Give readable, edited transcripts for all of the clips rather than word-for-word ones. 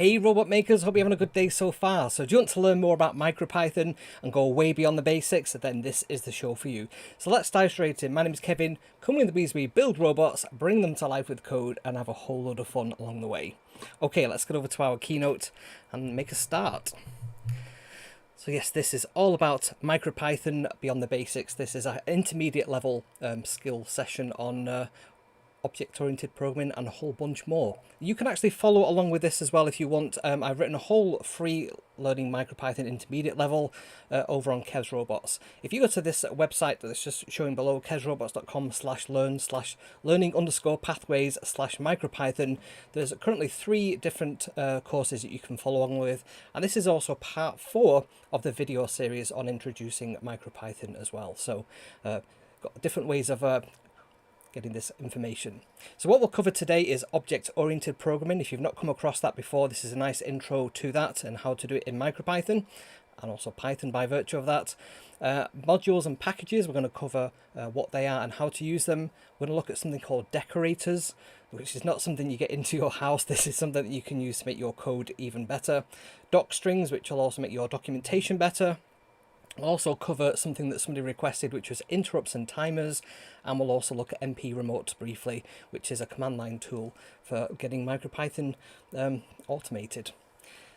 Hey robot makers, hope you're having a good day so far. So do you want to learn more about MicroPython and go way beyond the basics? Then this is the show for you. So let's dive straight in. My name is Kevin. Come with the bees, we build robots, bring them to life with code, and have a whole load of fun along the way. Okay, let's get over to our keynote and make a start. So yes, this is all about MicroPython beyond the basics. This is an intermediate level skill session on object-oriented programming and a whole bunch more. You can actually follow along with this as well if you want. I've written a whole free learning MicroPython intermediate level over on Kev's Robots. If you go to this website that's just showing below, kevsrobots.com/learn/learning_pathways/MicroPython, there's currently 3 different courses that you can follow along with, and this is also part 4 of the video series on introducing MicroPython as well. So got different ways of getting this information. So what we'll cover today is object-oriented programming. If you've not come across that before, this is a nice intro to that and how to do it in MicroPython, and also Python by virtue of that. Modules and packages, we're going to cover what they are and how to use them. We're going to look at something called Decorators, which is not something you get into your house. This is something that you can use to make your code even better. DocStrings, which will also make your documentation better. We'll also cover something that somebody requested, which was interrupts and timers, and we'll also look at MPRemote briefly, which is a command line tool for getting MicroPython automated.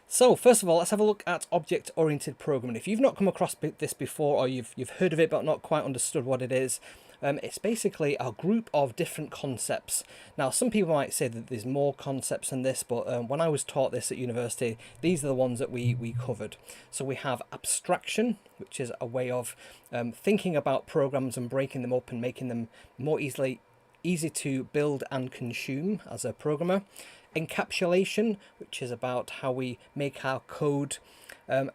So first of all, let's have a look at object-oriented programming. If you've not come across this before, or you've heard of it but not quite understood what it is, it's basically a group of different concepts. Now, some people might say that there's more concepts than this, but when I was taught this at university, these are the ones that we covered. So we have abstraction, which is a way of thinking about programs and breaking them up and making them more easy to build and consume as a programmer. Encapsulation, which is about how we make our code a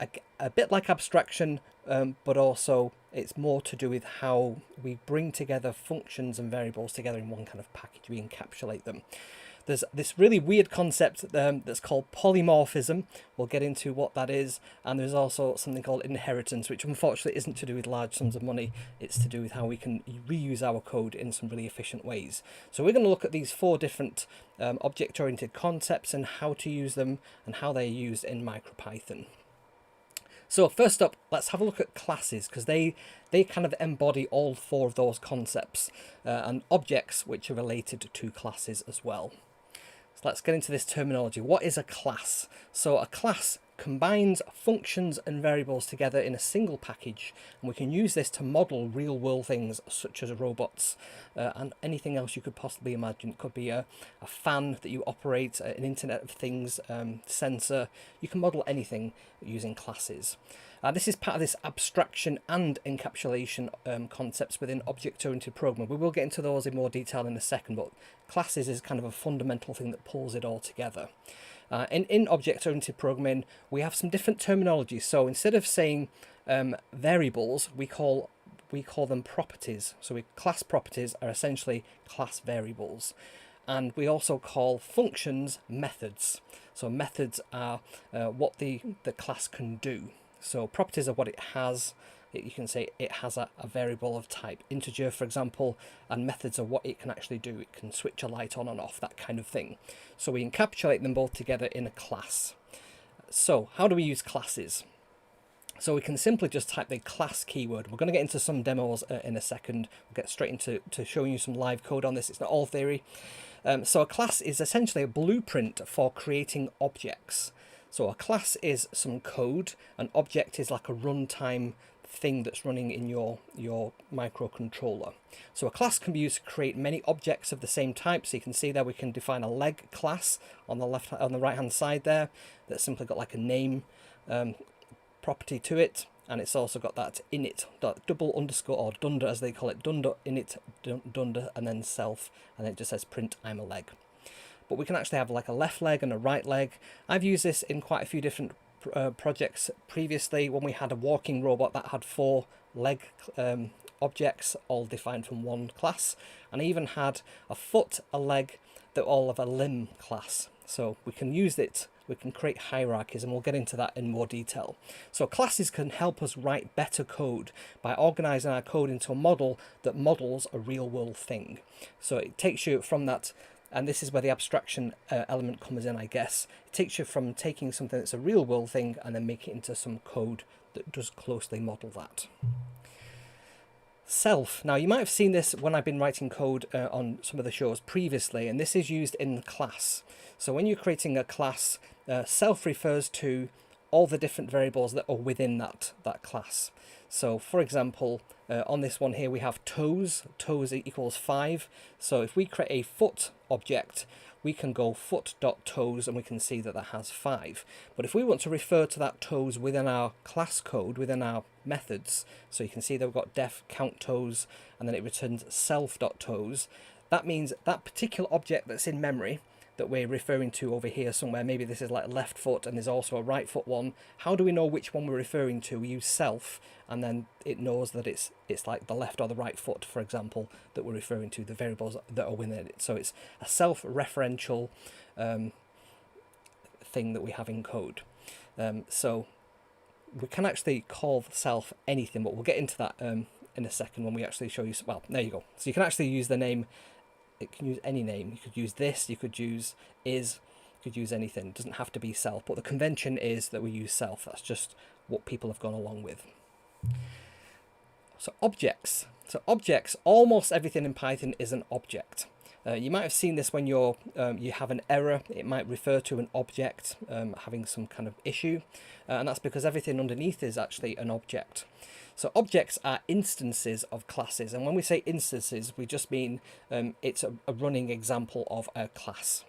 bit like abstraction, but also it's more to do with how we bring together functions and variables together in one kind of package. We encapsulate them. There's this really weird concept that's called polymorphism. We'll get into what that is. And there's also something called inheritance, which unfortunately isn't to do with large sums of money. It's to do with how we can reuse our code in some really efficient ways. So we're going to look at these 4 different object-oriented concepts and how to use them and how they're used in MicroPython. So first up, let's have a look at classes, because they kind of embody all 4 of those concepts, and objects which are related to classes as well. So let's get into this terminology. What is a class? So a class combines functions and variables together in a single package, and we can use this to model real-world things such as robots and anything else you could possibly imagine. It could be a fan that you operate, an Internet of Things sensor. You can model anything using classes. This is part of this abstraction and encapsulation concepts within object-oriented programming. We will get into those in more detail in a second, but classes is kind of a fundamental thing that pulls it all together. In object-oriented programming, we have some different terminologies. So instead of saying variables, we call them properties. So class properties are essentially class variables. And we also call functions methods. So methods are what the class can do. So properties are what it has. You can say it has a variable of type integer, for example, and methods are what it can actually do. It can switch a light on and off, that kind of thing. So we encapsulate them both together in a class. So how do we use classes? So we can simply just type the class keyword. We're going to get into some demos in a second. We'll get straight into showing you some live code on this. It's not all theory. So a class is essentially a blueprint for creating objects. So a class is some code. An object is like a runtime thing that's running in your microcontroller. So a class can be used to create many objects of the same type. So you can see there we can define a leg class on the right hand side there that's simply got like a name property to it, and it's also got that init double underscore, or dunder as they call it, dunder init dunder, and then self, and it just says print I'm a leg. But we can actually have like a left leg and a right leg. I've used this in quite a few different projects previously, when we had a walking robot that had 4 leg objects all defined from one class, and I even had a foot, a leg, that all of a limb class. So we can use it, we can create hierarchies, and we'll get into that in more detail. So classes can help us write better code by organizing our code into a model that models a real world thing. So it takes you from that and this is where the abstraction element comes in, I guess. It takes you from taking something that's a real world thing and then make it into some code that does closely model that. Self. Now you might have seen this when I've been writing code on some of the shows previously, and this is used in the class. So when you're creating a class, self refers to all the different variables that are within that class. So for example, on this one here we have toes equals 5. So if we create a foot object, we can go foot.toes and we can see that that has 5. But if we want to refer to that toes within our class code, within our methods, so you can see that we've got def count toes and then it returns self.toes, that means that particular object that's in memory that we're referring to over here somewhere, maybe this is like left foot and there's also a right foot one. How do we know which one we're referring to? We use self, and then it knows that it's like the left or the right foot, for example, that we're referring to, the variables that are within it. So it's a self-referential thing that we have in code. So we can actually call self anything, but we'll get into that in a second when we actually show you. Well, there you go. So you can actually use the name. It can use any name. You could use this, you could use is, you could use anything. It doesn't have to be self, but the convention is that we use self. That's just what people have gone along with. So objects. So objects, almost everything in Python is an object. You might have seen this when you have an error. It might refer to an object having some kind of issue, and that's because everything underneath is actually an object. So objects are instances of classes, and when we say instances, we just mean it's a running example of a class.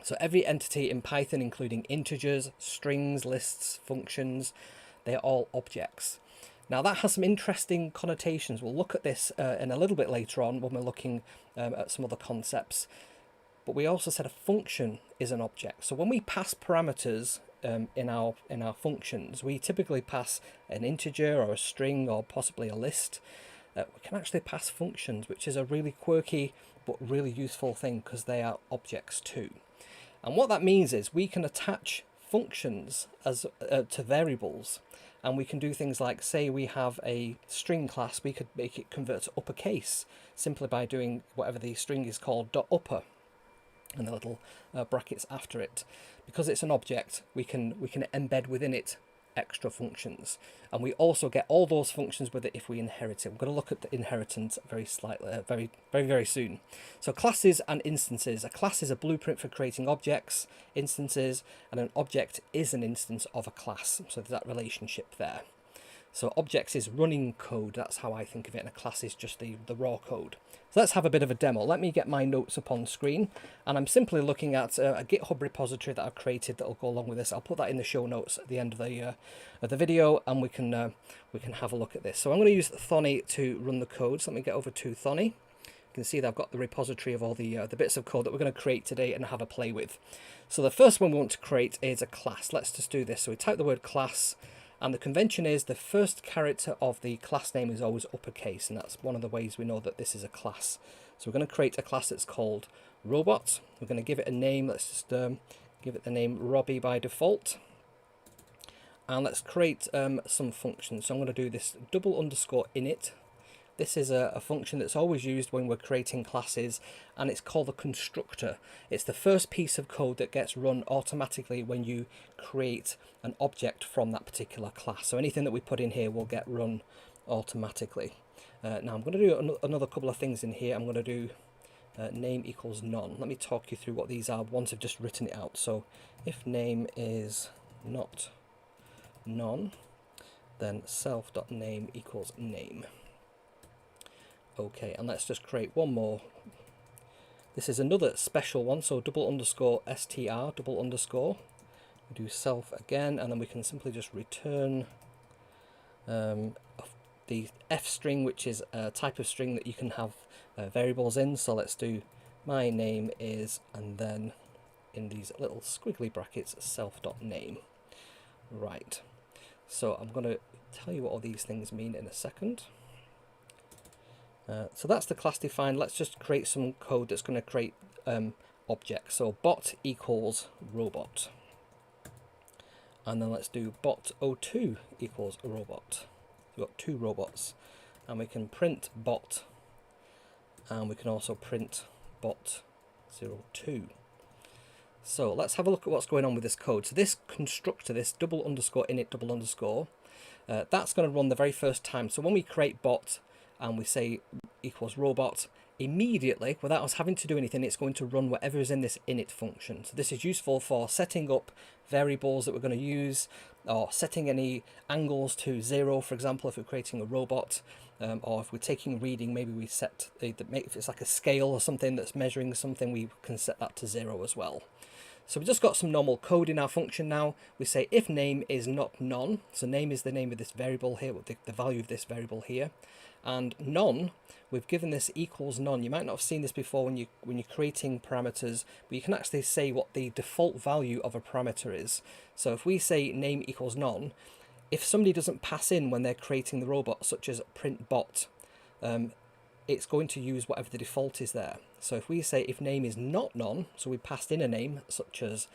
So every entity in Python, including integers, strings, lists, functions, they're all objects. Now that has some interesting connotations. We'll look at this in a little bit later on when we're looking at some other concepts. But we also said a function is an object. So when we pass parameters in our functions, we typically pass an integer or a string or possibly a list. We can actually pass functions, which is a really quirky but really useful thing because they are objects too. And what that means is we can attach functions as to variables, and we can do things like, say we have a string class, we could make it convert to uppercase simply by doing whatever the string is called .upper and the little brackets after it. Because it's an object, we can embed within it extra functions, and we also get all those functions with it if we inherit it. We're going to look at the inheritance very soon. So classes and instances. A class is a blueprint for creating objects, instances, and an object is an instance of a class. So there's that relationship there. So objects is running code. That's how I think of it, and a class is just the raw code. So let's have a bit of a demo. Let me get my notes up on screen, and I'm simply looking at a GitHub repository that I've created that will go along with this. I'll put that in the show notes at the end of the video, and we can have a look at this. So I'm going to use Thonny to run the code. So let me get over to Thonny. You can see that I've got the repository of all the bits of code that we're going to create today and have a play with. So the first one we want to create is a class. Let's just do this. So we type the word class. And the convention is the first character of the class name is always uppercase, and that's one of the ways we know that this is a class. So we're going to create a class that's called Robot. We're going to give it a name. Let's just give it the name Robbie by default. And let's create some functions. So I'm going to do this _init. This is a function that's always used when we're creating classes, and it's called a constructor. It's the first piece of code that gets run automatically when you create an object from that particular class. So anything that we put in here will get run automatically. Now I'm going to do another couple of things in here. I'm going to do name equals none. Let me talk you through what these are once I've just written it out. So if name is not none, then self.name equals name. Okay, and let's just create one more. This is another special one, so _str. We do self again, and then we can simply just return the f string, which is a type of string that you can have variables in. So let's do my name is, and then in these little squiggly brackets, self.name. Right, so I'm going to tell you what all these things mean in a second. So that's the class defined. Let's just create some code that's going to create objects. So bot equals robot. And then let's do bot02 equals robot. We've got two robots. And we can print bot. And we can also print bot 02. So let's have a look at what's going on with this code. So this constructor, this double underscore init double underscore, that's going to run the very first time. So when we create bot and we say equals robot, immediately, without us having to do anything, it's going to run whatever is in this init function. So this is useful for setting up variables that we're going to use, or setting any angles to 0, for example, if we're creating a robot, or if we're taking a reading, maybe we set, if it's like a scale or something that's measuring something, we can set that to 0 as well. So we've just got some normal code in our function now. We say if name is not none, so name is the name of this variable here, the value of this variable here, and none, we've given this equals none. You might not have seen this before when you're creating parameters, but you can actually say what the default value of a parameter is. So if we say name equals none, if somebody doesn't pass in when they're creating the robot, such as print bot, it's going to use whatever the default is there. So if we say if name is not none, so we passed in a name such as,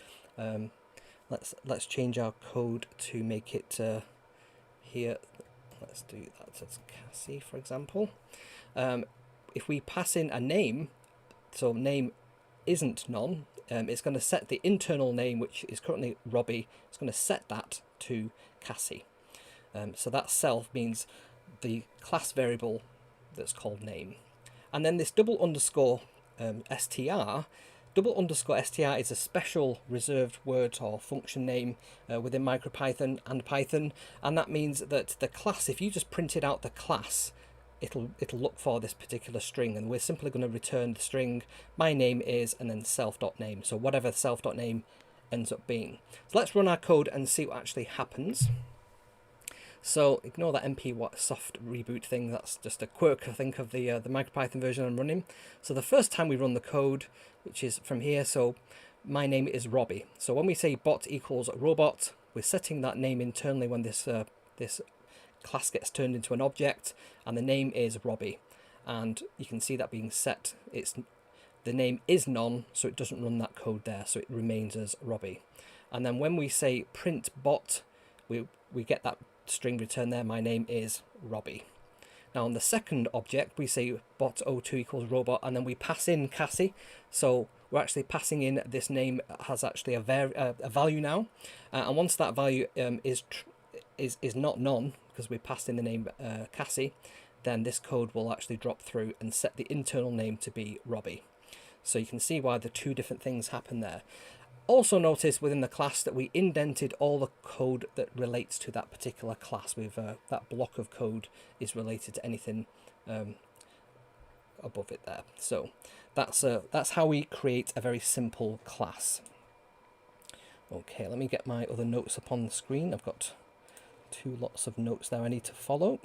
let's change our code to make it here. Let's do that as Cassie, for example. If we pass in a name, so name isn't none, it's going to set the internal name, which is currently Robbie. It's going to set that to Cassie. So that self means the class variable that's called name. And then this double underscore str, double underscore str is a special reserved word or function name within MicroPython and Python, and that means that the class, if you just printed out the class, it'll look for this particular string, and we're simply going to return the string my name is and then self.name, so whatever self.name ends up being. So let's run our code and see what actually happens. So ignore that MPsoft reboot thing, that's just a quirk, I think, of the MicroPython version I'm running. So the first time we run the code, which is from here, so my name is Robbie. So when we say bot equals robot, we're setting that name internally when this class gets turned into an object, and the name is Robbie. And you can see that being set. The name is none, so it doesn't run that code there, so it remains as Robbie. And then when we say print bot, we get that string return there, my name is Robbie. Now on the second object, we say bot02 equals robot, and then we pass in Cassie. So we're actually passing in this name has actually a value now, and once that value is not none, because we passed in the name Cassie, then this code will actually drop through and set the internal name to be Robbie. So you can see why the two different things happen there. Also notice within the class that we indented all the code that relates to that particular class. With that block of code is related to anything above it there. So that's how we create a very simple class. Okay, let me get my other notes up on the screen. I've got two lots of notes there I need to follow.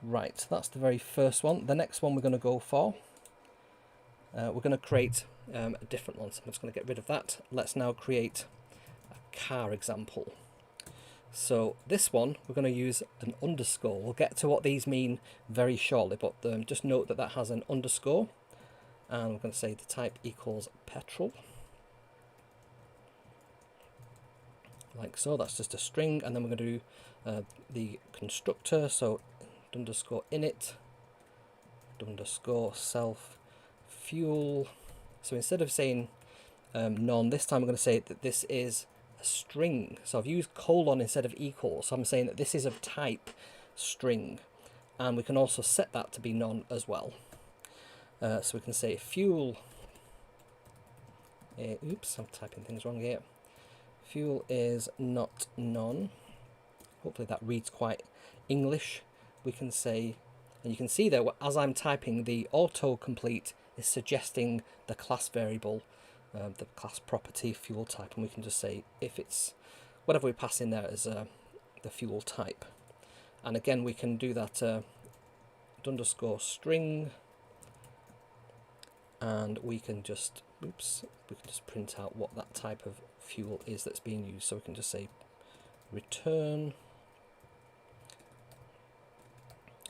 Right, that's the very first one. The next one we're going to go for, we're going to create a different one, so I'm just going to get rid of that. Let's now create a car example. So this one, we're going to use an underscore. We'll get to what these mean very shortly, but just note that that has an underscore, and we're going to say the type equals petrol. Like so, that's just a string, and then we're going to do the constructor, so underscore init, underscore self fuel. So instead of saying none, this time I'm going to say that this is a string. So I've used colon instead of equal, so I'm saying that this is of type string, and we can also set that to be none as well. So we can say fuel, oops, I'm typing things wrong here. Fuel is not none. Hopefully that reads quite English. We can say, and you can see there, as I'm typing, the autocomplete is suggesting the class variable, the class property fuel type, and we can just say if it's whatever we pass in there as the fuel type. And again, we can do that underscore string, and we can just print out what that type of fuel is that's being used. So we can just say return,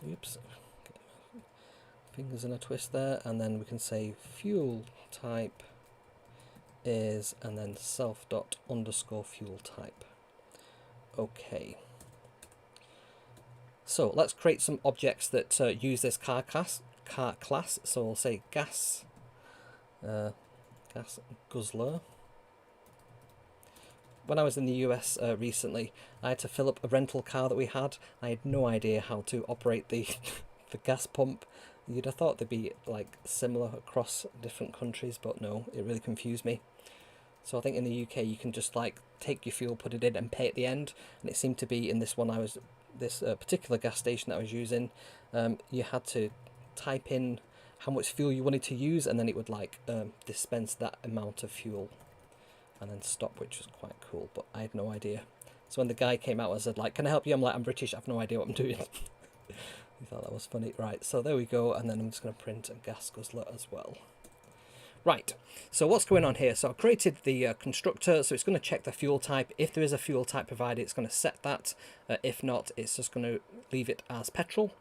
oops, fingers in a twist there, and then we can say fuel type is, and then self dot underscore fuel type. Okay, so let's create some objects that use this car class. So we'll say gas gas guzzler. When I was in the US recently, I had to fill up a rental car that we had. I had no idea how to operate the the gas pump. You'd have thought they'd be like similar across different countries, but no, it really confused me. So I think in the UK you can just like take your fuel, put it in, and pay at the end. And it seemed to be in this one this particular gas station that I was using, you had to type in how much fuel you wanted to use, and then it would like dispense that amount of fuel and then stop, which was quite cool, but I had no idea. So when the guy came out and said like, can I help you? I'm like, I'm British, I have no idea what I'm doing. I thought that was funny. Right, so there we go, and then I'm just going to print a gas guzzler as well. Right, so what's going on here? So I created the constructor, so it's going to check the fuel type. If there is a fuel type provided, it's going to set that. If not, it's just going to leave it as petrol.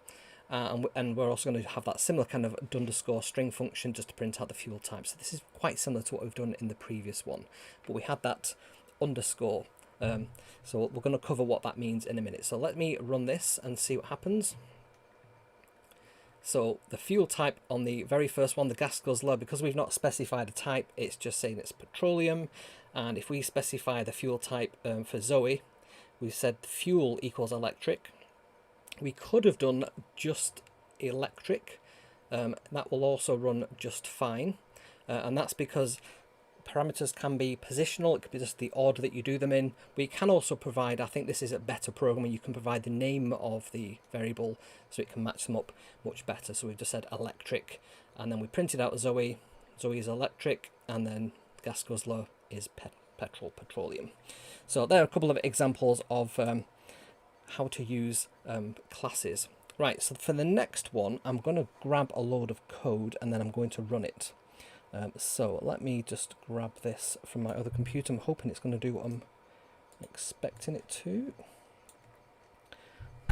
And we're also going to have that similar kind of underscore string function just to print out the fuel type. So this is quite similar to what we've done in the previous one, but we had that underscore. So we're going to cover what that means in a minute. So let me run this and see what happens. So the fuel type on the very first one, the gas guzzler, because we've not specified a type, it's just saying it's petroleum. And if we specify the fuel type for Zoe, we said fuel equals electric. We could have done just electric. That will also run just fine. And that's because parameters can be positional. It could be just the order that you do them in. But you can also provide, I think this is a better programming, you can provide the name of the variable so it can match them up much better. So we've just said electric, and then we printed out Zoe. Zoe is electric, and then gas guzzler is petroleum. So there are a couple of examples of how to use classes. Right, so for the next one, I'm going to grab a load of code and then I'm going to run it. So let me just grab this from my other computer. I'm hoping it's going to do what I'm expecting it to.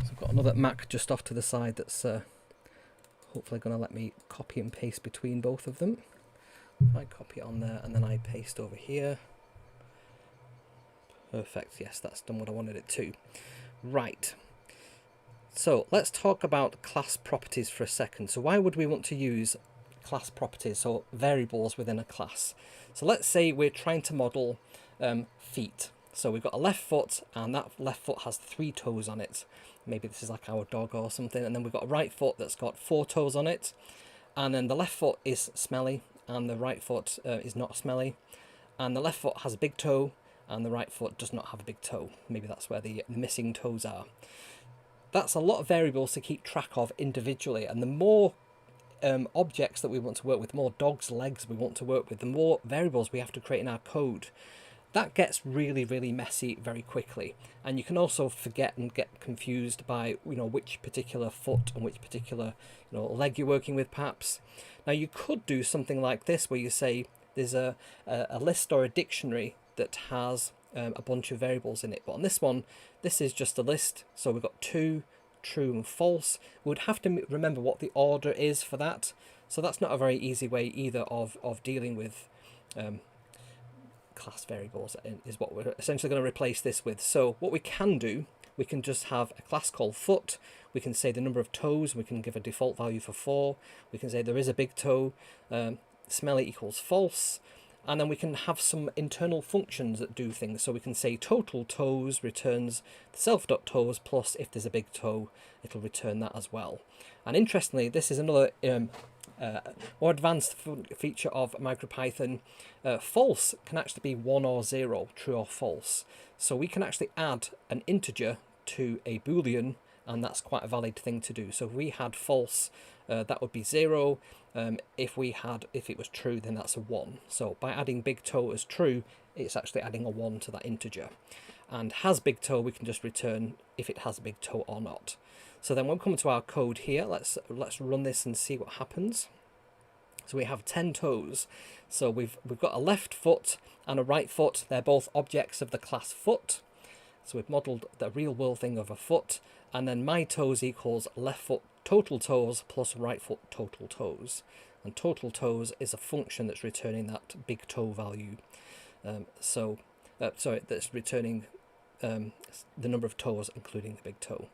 So I've got another Mac just off to the side that's hopefully going to let me copy and paste between both of them. If I copy it on there and then I paste over here. Perfect, yes, that's done what I wanted it to. Right, so let's talk about class properties for a second. So why would we want to use class properties, so variables within a class? So let's say we're trying to model feet. So we've got a left foot, and that left foot has 3 toes on it. Maybe this is like our dog or something. And then we've got a right foot that's got 4 toes on it. And then the left foot is smelly, and the right foot is not smelly. And the left foot has a big toe, and the right foot does not have a big toe. Maybe that's where the missing toes are. That's a lot of variables to keep track of individually, and the more objects that we want to work with, the more dogs' legs we want to work with, the more variables we have to create in our code. That gets really, really messy very quickly, and you can also forget and get confused by which particular foot and which particular leg you're working with perhaps. Now you could do something like this where you say there's a list or a dictionary that has a bunch of variables in it, but on this one, this is just a list. So we've got 2, true and false. We would have to remember what the order is for that, so that's not a very easy way either of dealing with class variables, is what we're essentially going to replace this with. So what we can do, we can just have a class called foot. We can say the number of toes, we can give a default value for 4. We can say there is a big toe, smelly equals false. And then we can have some internal functions that do things. So we can say total toes returns the self.toes, plus if there's a big toe, it'll return that as well. And interestingly, this is another more advanced feature of MicroPython. False can actually be 1 or 0, true or false. So we can actually add an integer to a Boolean, and that's quite a valid thing to do. So if we had false, that would be 0. If it was true, then that's a 1. So by adding big toe as true, it's actually adding a 1 to that integer. And has big toe, we can just return if it has a big toe or not. So then when we come to our code here, let's run this and see what happens. So we have 10 toes. So we've got a left foot and a right foot. They're both objects of the class foot. So we've modeled the real world thing of a foot, and then my toes equals left foot total toes plus right foot total toes. And total toes is a function that's returning that big toe value. That's returning the number of toes, including the big toe.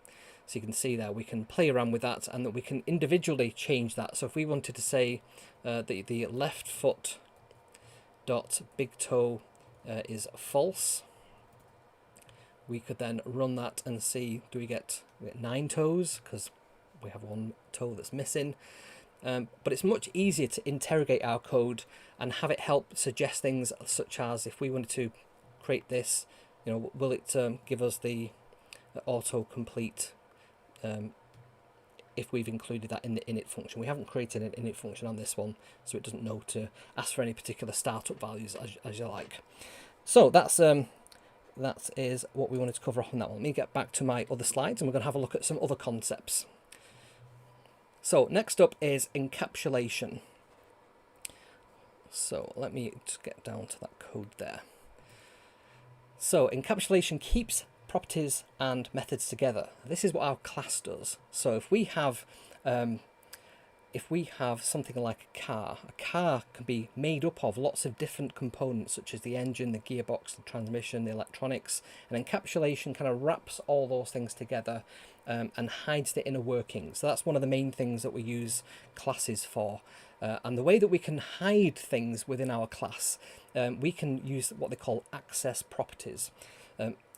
So you can see there we can play around with that, and that we can individually change that. So if we wanted to say the left foot dot big toe is false. We could then run that and see, do we get 9 toes, because we have 1 toe that's missing. But it's much easier to interrogate our code and have it help suggest things such as, if we wanted to create this, you know, will it give us the autocomplete if we've included that in the init function. We haven't created an init function on this one, so it doesn't know to ask for any particular startup values as you like. So that is what we wanted to cover off on that one. Let me get back to my other slides and we're going to have a look at some other concepts. So next up is encapsulation. So let me just get down to that code there. So encapsulation keeps properties and methods together. This is what our class does. So if we have something like a car can be made up of lots of different components, such as the engine, the gearbox, the transmission, the electronics, and encapsulation kind of wraps all those things together and hides the inner workings. So that's one of the main things that we use classes for. And the way that we can hide things within our class, we can use what they call access properties,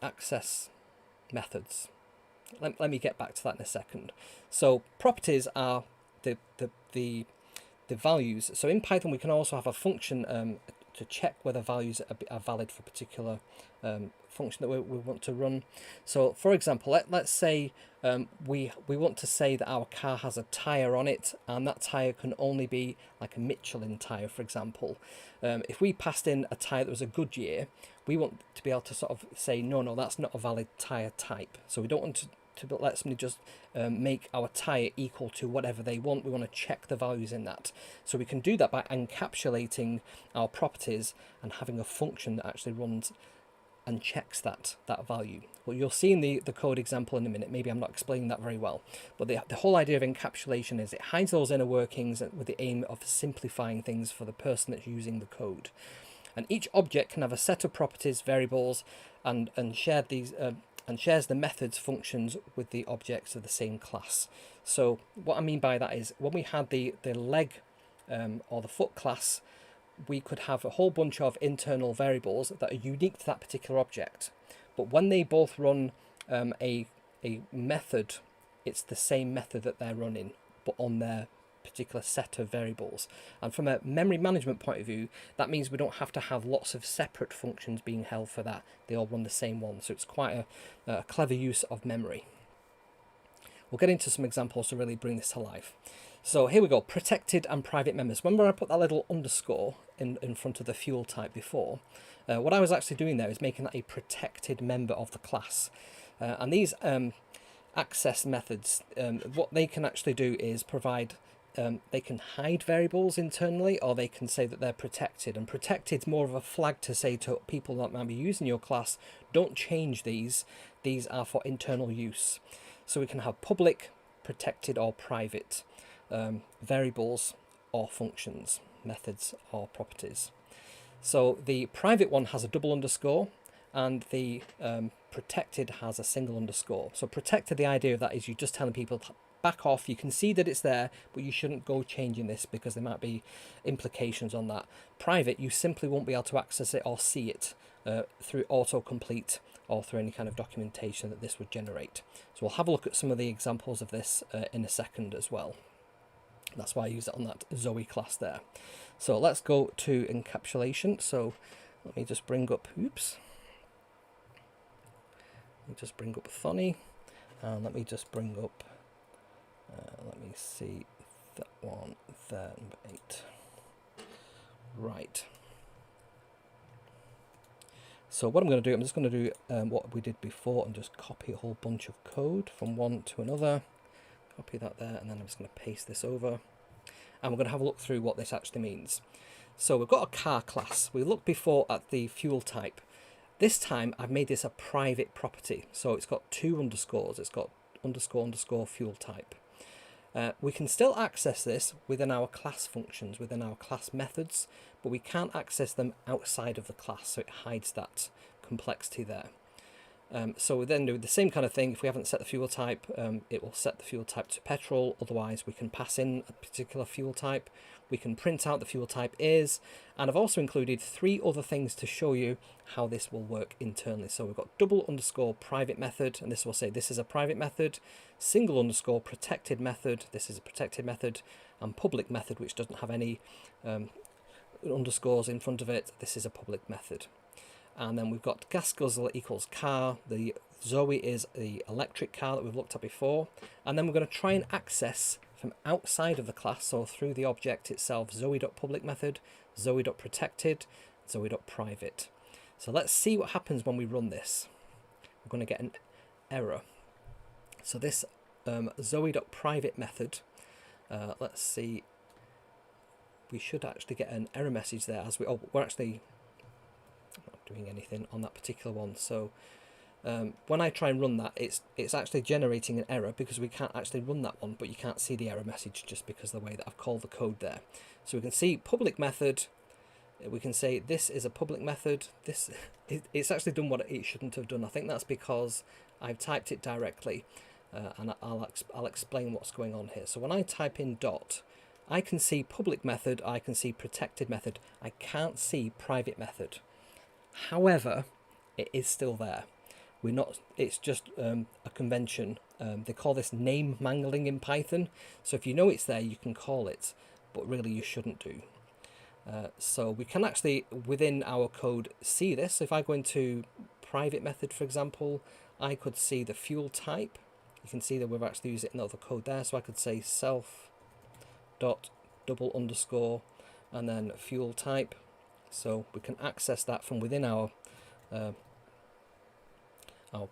access methods. Let me get back to that in a second. So properties are the values. So in Python we can also have a function to check whether values are valid for a particular function that we want to run. So for example, let's say we want to say that our car has a tire on it, and that tire can only be like a Michelin tire, for example. If we passed in a tire that was a Goodyear, we want to be able to sort of say no, that's not a valid tire type. So we don't want to let somebody just make our tire equal to whatever they want. We want to check the values in that. So we can do that by encapsulating our properties and having a function that actually runs and checks that value. Well, you'll see in the code example in a minute. Maybe I'm not explaining that very well, but the whole idea of encapsulation is it hides those inner workings with the aim of simplifying things for the person that's using the code. And each object can have a set of properties, variables, and share these and shares the methods functions with the objects of the same class. So what I mean by that is, when we had the leg or the foot class, we could have a whole bunch of internal variables that are unique to that particular object. But when they both run a method, it's the same method that they're running, but on their particular set of variables. And from a memory management point of view, that means we don't have to have lots of separate functions being held for that. They all run the same one. So it's quite a clever use of memory. We'll get into some examples to really bring this to life. So here we go, protected and private members. Remember I put that little underscore in front of the fuel type before? What I was actually doing there is making that a protected member of the class. And these access methods, what they can actually do is provide, they can hide variables internally, or they can say that they're protected. And protected is more of a flag to say to people that might be using your class, don't change these. These are for internal use. So we can have public, protected, or private variables or functions, methods or properties. So the private one has a double underscore, and the protected has a single underscore. So protected, the idea of that is you're just telling people, back off, you can see that it's there, but you shouldn't go changing this because there might be implications on that. Private, you simply won't be able to access it or see it through autocomplete or through any kind of documentation that this would generate. So we'll have a look at some of the examples of this in a second as well. That's why I use it on that Zoe class there. So let's go to encapsulation. So let me just bring up, oops. Let me just bring up Thonny, and let me just bring up, let me see that one there, number 8. Right. So what I'm going to do, I'm just going to do what we did before and just copy a whole bunch of code from one to another. Copy that there, and then I'm just going to paste this over. And we're going to have a look through what this actually means. So we've got a car class. We looked before at the fuel type. This time I've made this a private property. So it's got 2 underscores. It's got underscore fuel type. We can still access this within our class functions, within our class methods, but we can't access them outside of the class, so it hides that complexity there. So we then do the same kind of thing. If we haven't set the fuel type, it will set the fuel type to petrol. Otherwise, we can pass in a particular fuel type. We can print out the fuel type is, and I've also included 3 other things to show you how this will work internally. So we've got double underscore private method, and this will say this is a private method, single underscore protected method, this is a protected method, and public method, which doesn't have any underscores in front of it, this is a public method. And then we've got gas guzzler equals car, the Zoe is the electric car that we've looked at before, and then we're going to try and access from outside of the class, so through the object itself, Zoe.public method, Zoe.protected, Zoe.private. So let's see what happens when we run this. We're going to get an error. So this Zoe.private method, let's see, we should actually get an error message there as we're actually not doing anything on that particular one. So when I try and run that, it's actually generating an error because we can't actually run that one, but you can't see the error message just because of the way that I've called the code there. So we can see public method, we can say this is a public method. It's actually done what it shouldn't have done. I think that's because I've typed it directly, and I'll explain what's going on here. So when I type in dot, I can see public method, I can see protected method, I can't see private method. However, it is still there. It's just a convention. They call this name mangling in Python. So if you know it's there, you can call it, but really you shouldn't do. So we can actually, within our code, see this. If I go into private method, for example, I could see the fuel type. You can see that we've actually used it in other code there. So I could say self dot double underscore and then fuel type. So we can access that from within our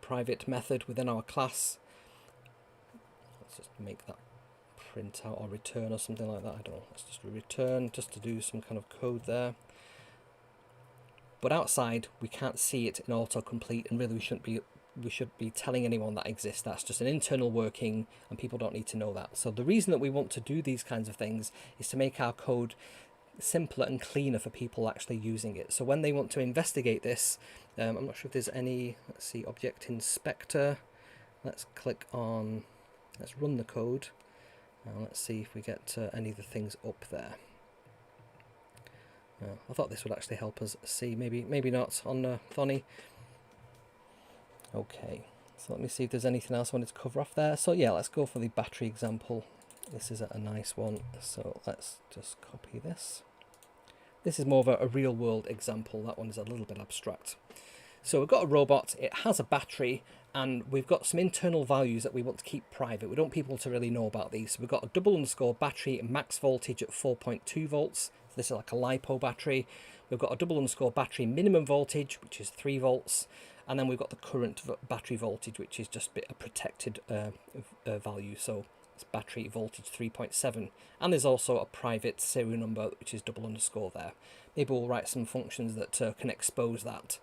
private method within our class. Let's just make that print out or return or something like that. I don't know. Let's just return just to do some kind of code there. But outside we can't see it in autocomplete, and really we should be telling anyone that exists. That's just an internal working and people don't need to know that. So the reason that we want to do these kinds of things is to make our code simpler and cleaner for people actually using it. So when they want to investigate this, I'm not sure if there's any, let's see, object inspector. Let's click on, let's run the code. Now let's see if we get any of the things up there. I thought this would actually help us see, maybe not on Thonny. Okay, so let me see if there's anything else I wanted to cover off there. So yeah, let's go for the battery example. This is a nice one, so let's just copy this. This is more of a real world example. That one is a little bit abstract. So we've got a robot, it has a battery, and we've got some internal values that we want to keep private. We don't want people to really know about these. So we've got a double underscore battery max voltage at 4.2 volts. So this is like a LiPo battery. We've got a double underscore battery minimum voltage, which is 3 volts. And then we've got the current battery voltage, which is just a protected value. So it's battery voltage 3.7. And there's also a private serial number, which is double underscore there. Maybe we'll write some functions that can expose that.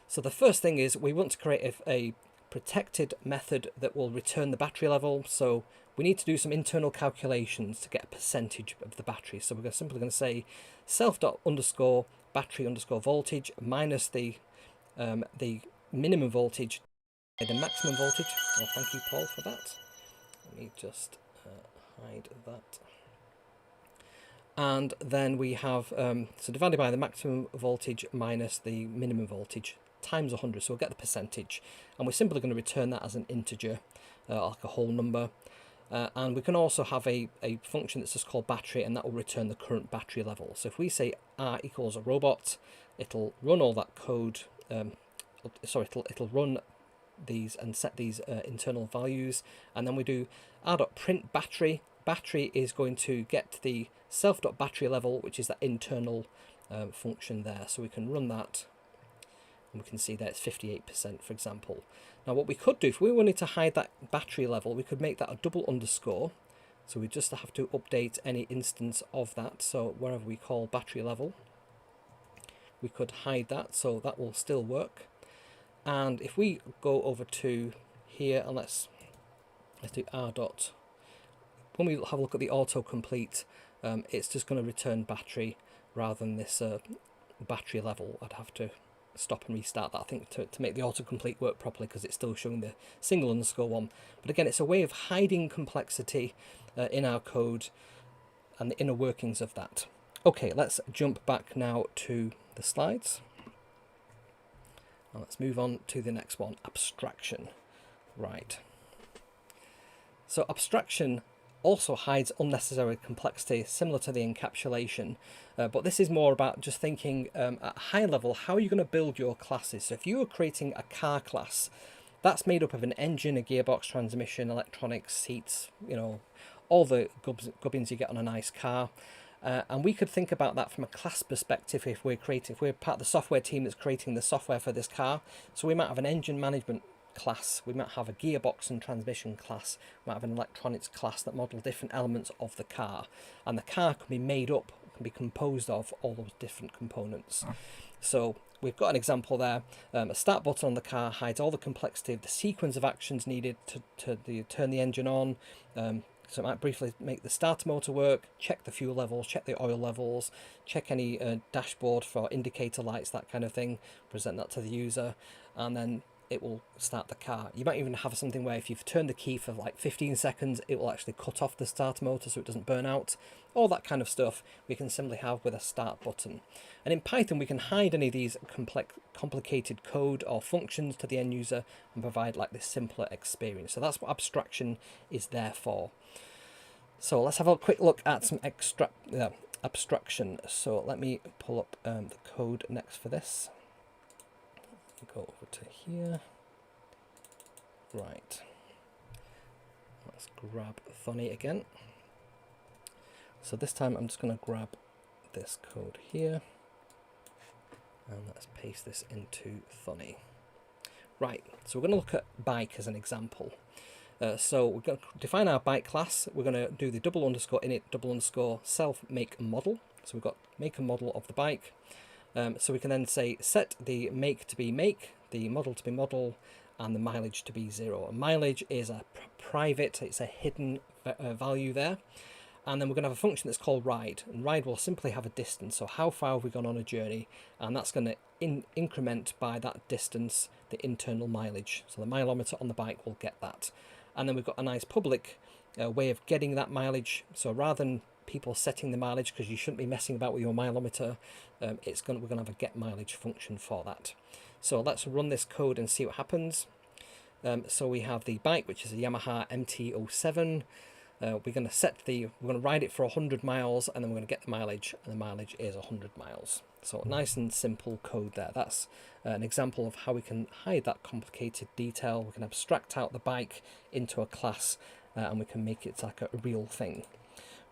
So the first thing is we want to create a protected method that will return the battery level. So we need to do some internal calculations to get a percentage of the battery. So we're simply going to say self.underscore battery underscore voltage minus the minimum voltage, the maximum voltage. Oh, thank you, Paul, for that. Let me just hide that. And then we have, so divided by the maximum voltage minus the minimum voltage times 100, so we'll get the percentage. And we're simply going to return that as an integer, like a whole number. And we can also have a function that's just called battery, and that will return the current battery level. So if we say r equals a robot, it'll run all that code, it'll run these and set these internal values, and then we do r.print battery. Battery is going to get the self.battery level, which is that internal function there. So we can run that, and we can see that it's 58%, for example. Now what we could do, if we wanted to hide that battery level, we could make that a double underscore. So we just have to update any instance of that. So wherever we call battery level, we could hide that, so that will still work. And if we go over to here, and let's do r dot, when we have a look at the autocomplete, it's just going to return battery rather than this battery level. I'd have to stop and restart that, I think, to make the autocomplete work properly, because it's still showing the single underscore one. But again, it's a way of hiding complexity in our code and the inner workings of that. Okay, let's jump back now to the slides. And let's move on to the next one, abstraction. Right. So abstraction also hides unnecessary complexity, similar to the encapsulation, but this is more about just thinking at a high level, how are you going to build your classes? So if you are creating a car class, that's made up of an engine, a gearbox, transmission, electronics, seats, you know, all the gubbins you get on a nice car. And we could think about that from a class perspective if we're part of the software team that's creating the software for this car. So we might have an engine management class, we might have a gearbox and transmission class, we might have an electronics class that model different elements of the car, and the car can be made up, can be composed of all those different components. So we've got an example there. A start button on the car hides all the complexity of the sequence of actions needed to turn the engine on. So it might briefly make the starter motor work, check the fuel levels, check the oil levels, check any dashboard for indicator lights, that kind of thing, present that to the user, and then it will start the car. You might even have something where if you've turned the key for like 15 seconds, it will actually cut off the starter motor so it doesn't burn out. All that kind of stuff we can simply have with a start button. And in Python, we can hide any of these complicated code or functions to the end user and provide like this simpler experience. So that's what abstraction is there for. So let's have a quick look at some abstraction. So let me pull up the code next for this. Go over to here. Right. Let's grab Funny again. So this time I'm just going to grab this code here. And let's paste this into Funny. Right, so we're going to look at bike as an example. So we're going to define our bike class. We're going to do the double underscore init double underscore self make model. So we've got make a model of the bike. So we can then say set the make to be make, the model to be model, and the mileage to be 0. And mileage is a private, it's a hidden value there. And then we're going to have a function that's called ride, and ride will simply have a distance. So how far have we gone on a journey? And that's going to increment by that distance the internal mileage. So the mileometer on the bike will get that. And then we've got a nice public way of getting that mileage. So rather than people setting the mileage, because you shouldn't be messing about with your mileometer, we're going to have a get mileage function for that. So let's run this code and see what happens. So we have the bike, which is a Yamaha MT-07. We're going to ride it for 100 miles, and then we're going to get the mileage, and the mileage is 100 miles. So nice and simple code there. That's an example of how we can hide that complicated detail. We can abstract out the bike into a class, and we can make it like a real thing.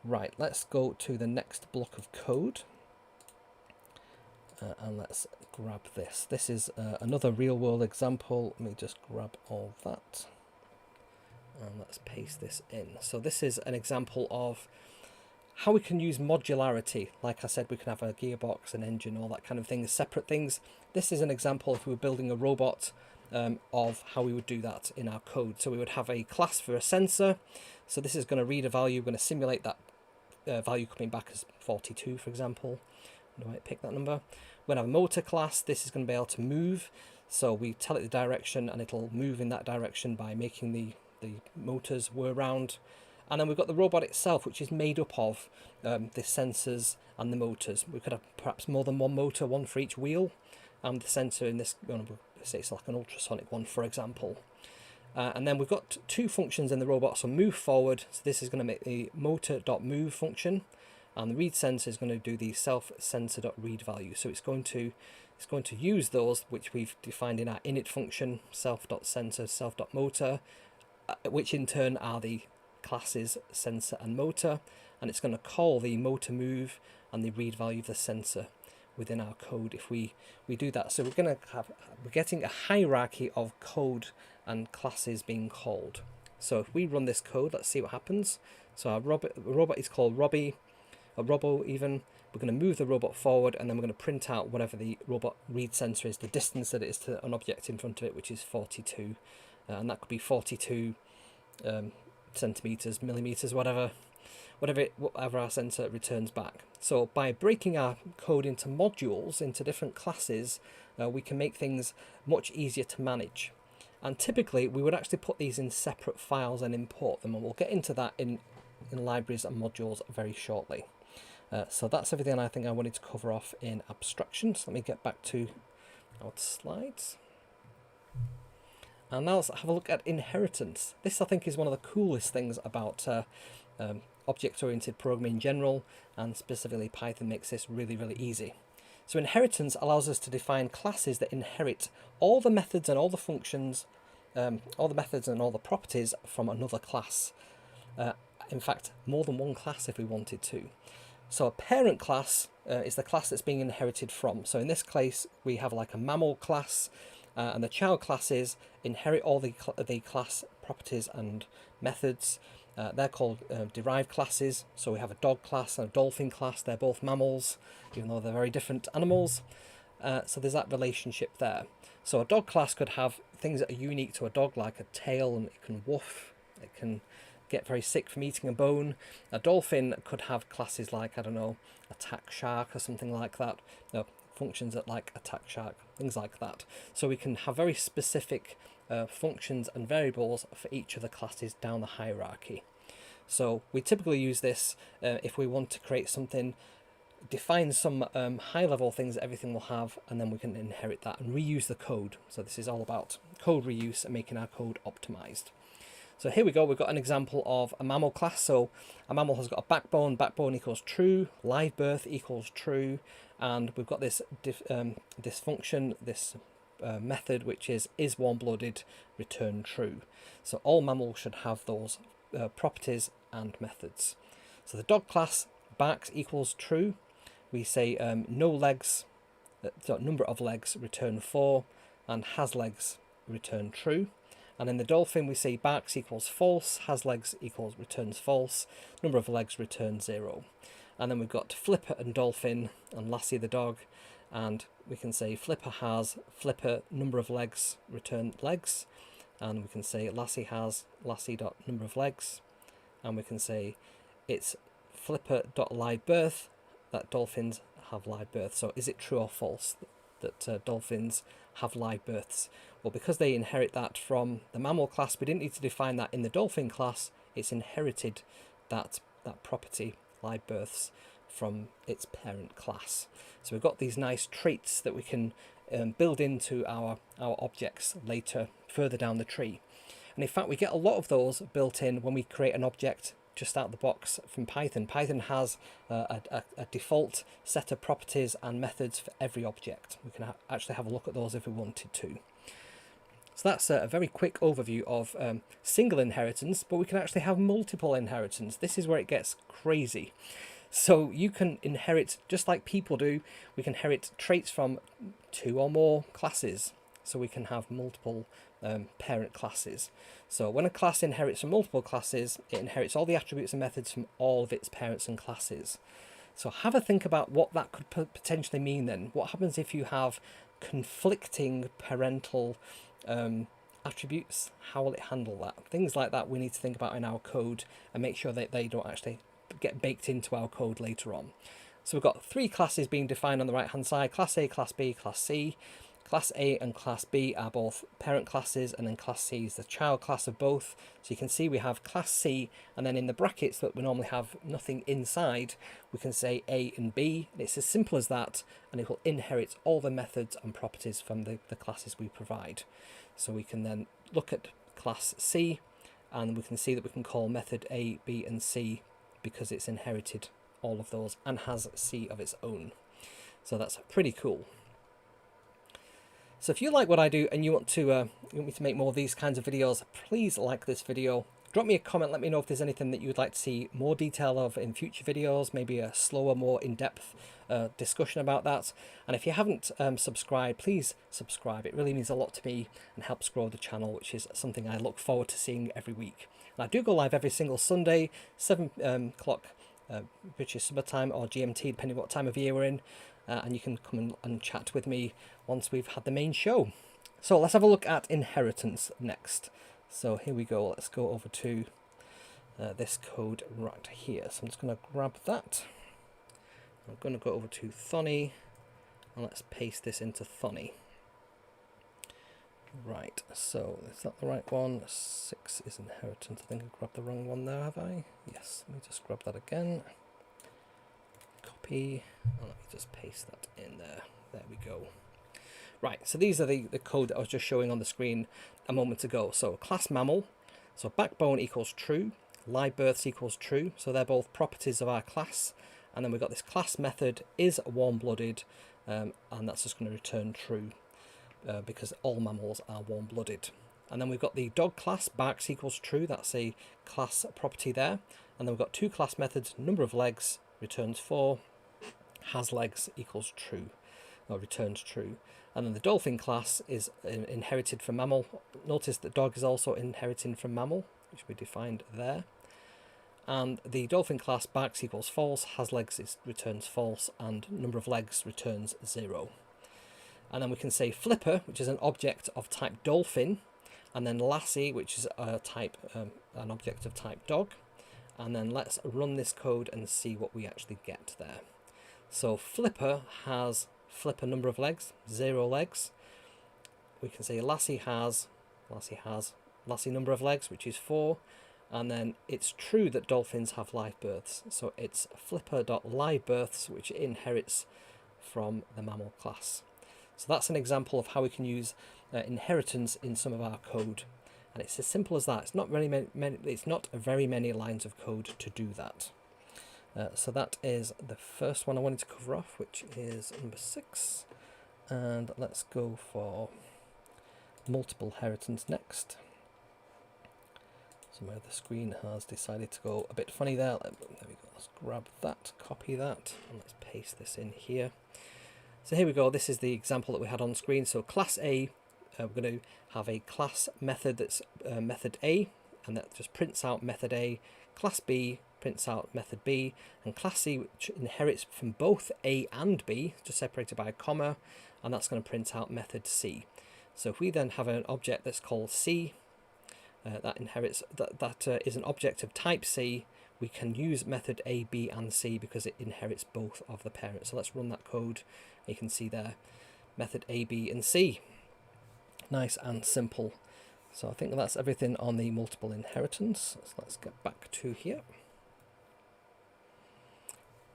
Right, let's go to the next block of code. And let's grab this. This is another real-world example. Let me just grab all that. And let's paste this in. So this is an example of how we can use modularity. Like I said, we can have a gearbox, an engine, all that kind of thing as separate things. This is an example if we were building a robot of how we would do that in our code. So we would have a class for a sensor. So this is going to read a value. We're going to simulate that value coming back as 42, for example. Do I pick that number? We're going to have a motor class. This is going to be able to move. So we tell it the direction, and it'll move in that direction by making the motors whir around. And then we've got the robot itself, which is made up of the sensors and the motors. We could have perhaps more than one motor, one for each wheel, and the sensor in this, say it's like an ultrasonic one, for example. And then we've got two functions in the robot. So move forward, so this is going to make the motor.move function, and the read sensor is going to do the self-sensor.read value. So it's going to use those which we've defined in our init function, self.sensor, self.motor, which in turn are the classes sensor and motor, and it's going to call the motor move and the read value of the sensor within our code if we do that. So we're getting a hierarchy of code and classes being called. So if we run this code, let's see what happens. So our robot is called Robbie, a Robo even. We're going to move the robot forward, and then we're going to print out whatever the robot read sensor is, the distance that it is to an object in front of it, which is 42. And that could be 42 centimeters, millimeters, whatever. whatever our sensor returns back. So by breaking our code into modules, into different classes, we can make things much easier to manage. And typically we would actually put these in separate files and import them, and we'll get into that in libraries and modules very shortly. So that's everything I think I wanted to cover off in abstraction. So let me get back to our slides. And now let's have a look at inheritance. This I think is one of the coolest things about object-oriented programming in general, and specifically Python makes this really, really easy. So inheritance allows us to define classes that inherit all the methods and all the functions, all the methods and all the properties from another class. In fact, more than one class if we wanted to. So a parent class is the class that's being inherited from. So in this case, we have like a mammal class, and the child classes inherit all the class properties and methods. They're called derived classes. So we have a dog class and a dolphin class. They're both mammals, even though they're very different animals. So there's that relationship there. So a dog class could have things that are unique to a dog, like a tail, and it can woof, it can get very sick from eating a bone. A dolphin could have classes like, I don't know, attack shark or something like that. Functions that like attack shark, things like that. So we can have very specific functions and variables for each of the classes down the hierarchy. So we typically use this if we want to create something, define some high-level things that everything will have, and then we can inherit that and reuse the code. So this is all about code reuse and making our code optimized. So here we go, we've got an example of a mammal class. So a mammal has got a backbone equals true, live birth equals true, and we've got this function, this method, which is warm-blooded, return true. So all mammals should have those properties and methods. So the dog class, barks equals true. We say no legs, so number of legs, return 4, and has legs, return true. And in the dolphin, we say barks equals false, has legs equals returns false, number of legs returns 0. And then we've got Flipper and dolphin and Lassie the dog, and we can say Flipper has, Flipper number of legs, return legs, and we can say Lassie has, Lassie dot number of legs, and we can say it's Flipper dot live birth, that dolphins have live birth. So is it true or false that dolphins have live births? Well, because they inherit that from the mammal class, we didn't need to define that in the dolphin class. It's inherited that property, live births, from its parent class. So we've got these nice traits that we can build into our objects later, further down the tree. And in fact, we get a lot of those built in when we create an object just out the box from Python. Python has a default set of properties and methods for every object. We can actually have a look at those if we wanted to. So that's a very quick overview of single inheritance, but we can actually have multiple inheritance. This is where it gets crazy. So you can inherit, just like people do, we can inherit traits from 2 or more classes. So we can have multiple parent classes. So when a class inherits from multiple classes, it inherits all the attributes and methods from all of its parents and classes. So have a think about what that could potentially mean then. What happens if you have conflicting parental attributes? How will it handle that? Things like that we need to think about in our code and make sure that they don't actually get baked into our code later on. So we've got 3 classes being defined on the right hand side: Class A, Class B, Class C. Class A and Class B are both parent classes, and then Class C is the child class of both. So you can see we have Class C, and then in the brackets that we normally have nothing inside, we can say A and B, and it's as simple as that, and it will inherit all the methods and properties from the classes we provide. So we can then look at Class C, and we can see that we can call method A, B, and C because it's inherited all of those and has C of its own. So that's pretty cool. So if you like what I do and you want me to make more of these kinds of videos, please like this video. Drop me a comment, let me know if there's anything that you would like to see more detail of in future videos, maybe a slower, more in-depth discussion about that. And if you haven't subscribed, please subscribe. It really means a lot to me and helps grow the channel, which is something I look forward to seeing every week. And I do go live every single Sunday, 7 o'clock British summertime or GMT, depending what time of year we're in. And you can come and chat with me once we've had the main show. So let's have a look at inheritance next. So here we go. Let's go over to this code right here. So I'm just going to grab that. I'm going to go over to Thonny, and let's paste this into Thonny. Right, so is that the right one? 6 is inheritance. I think I grabbed the wrong one there, have I? Yes, let me just grab that again. Copy, and let me just paste that in there. There we go. Right, so these are the code that I was just showing on the screen a moment ago. So class mammal, so backbone equals true, live births equals true, so they're both properties of our class. And then we've got this class method is warm-blooded, and that's just going to return true. Because all mammals are warm-blooded. And then we've got the dog class, barks equals true, that's a class property there. And then we've got two class methods, number of legs returns 4, has legs equals true, or returns true. And then the dolphin class is inherited from mammal. Notice that dog is also inheriting from mammal, which we defined there. And the dolphin class, barks equals false, has legs returns false, and number of legs returns 0. And then we can say flipper, which is an object of type dolphin, and then lassie, which is a type, an object of type dog. And then let's run this code and see what we actually get there. So flipper has flipper number of legs, 0 legs. We can say lassie has lassie number of legs, which is 4. And then it's true that dolphins have live births. So it's flipper.livebirths, which inherits from the mammal class. So that's an example of how we can use inheritance in some of our code, and it's as simple as that. It's not very many lines of code to do that. So that is the first one I wanted to cover off, which is number 6, and let's go for multiple inheritance next. So the screen has decided to go a bit funny there. There we go. Let's grab that, copy that, and let's paste this in here. So here we go, this is the example that we had on screen. So class A, we're going to have a class method that's method A, and that just prints out method A. Class B prints out method B, and class C, which inherits from both A and B, just separated by a comma, and that's going to print out method C. So if we then have an object that's called C, that is an object of type C, we can use method A, B, and C because it inherits both of the parents. So let's run that code. You can see there, method A, B, and C. Nice and simple. So I think that's everything on the multiple inheritance. So let's get back to here.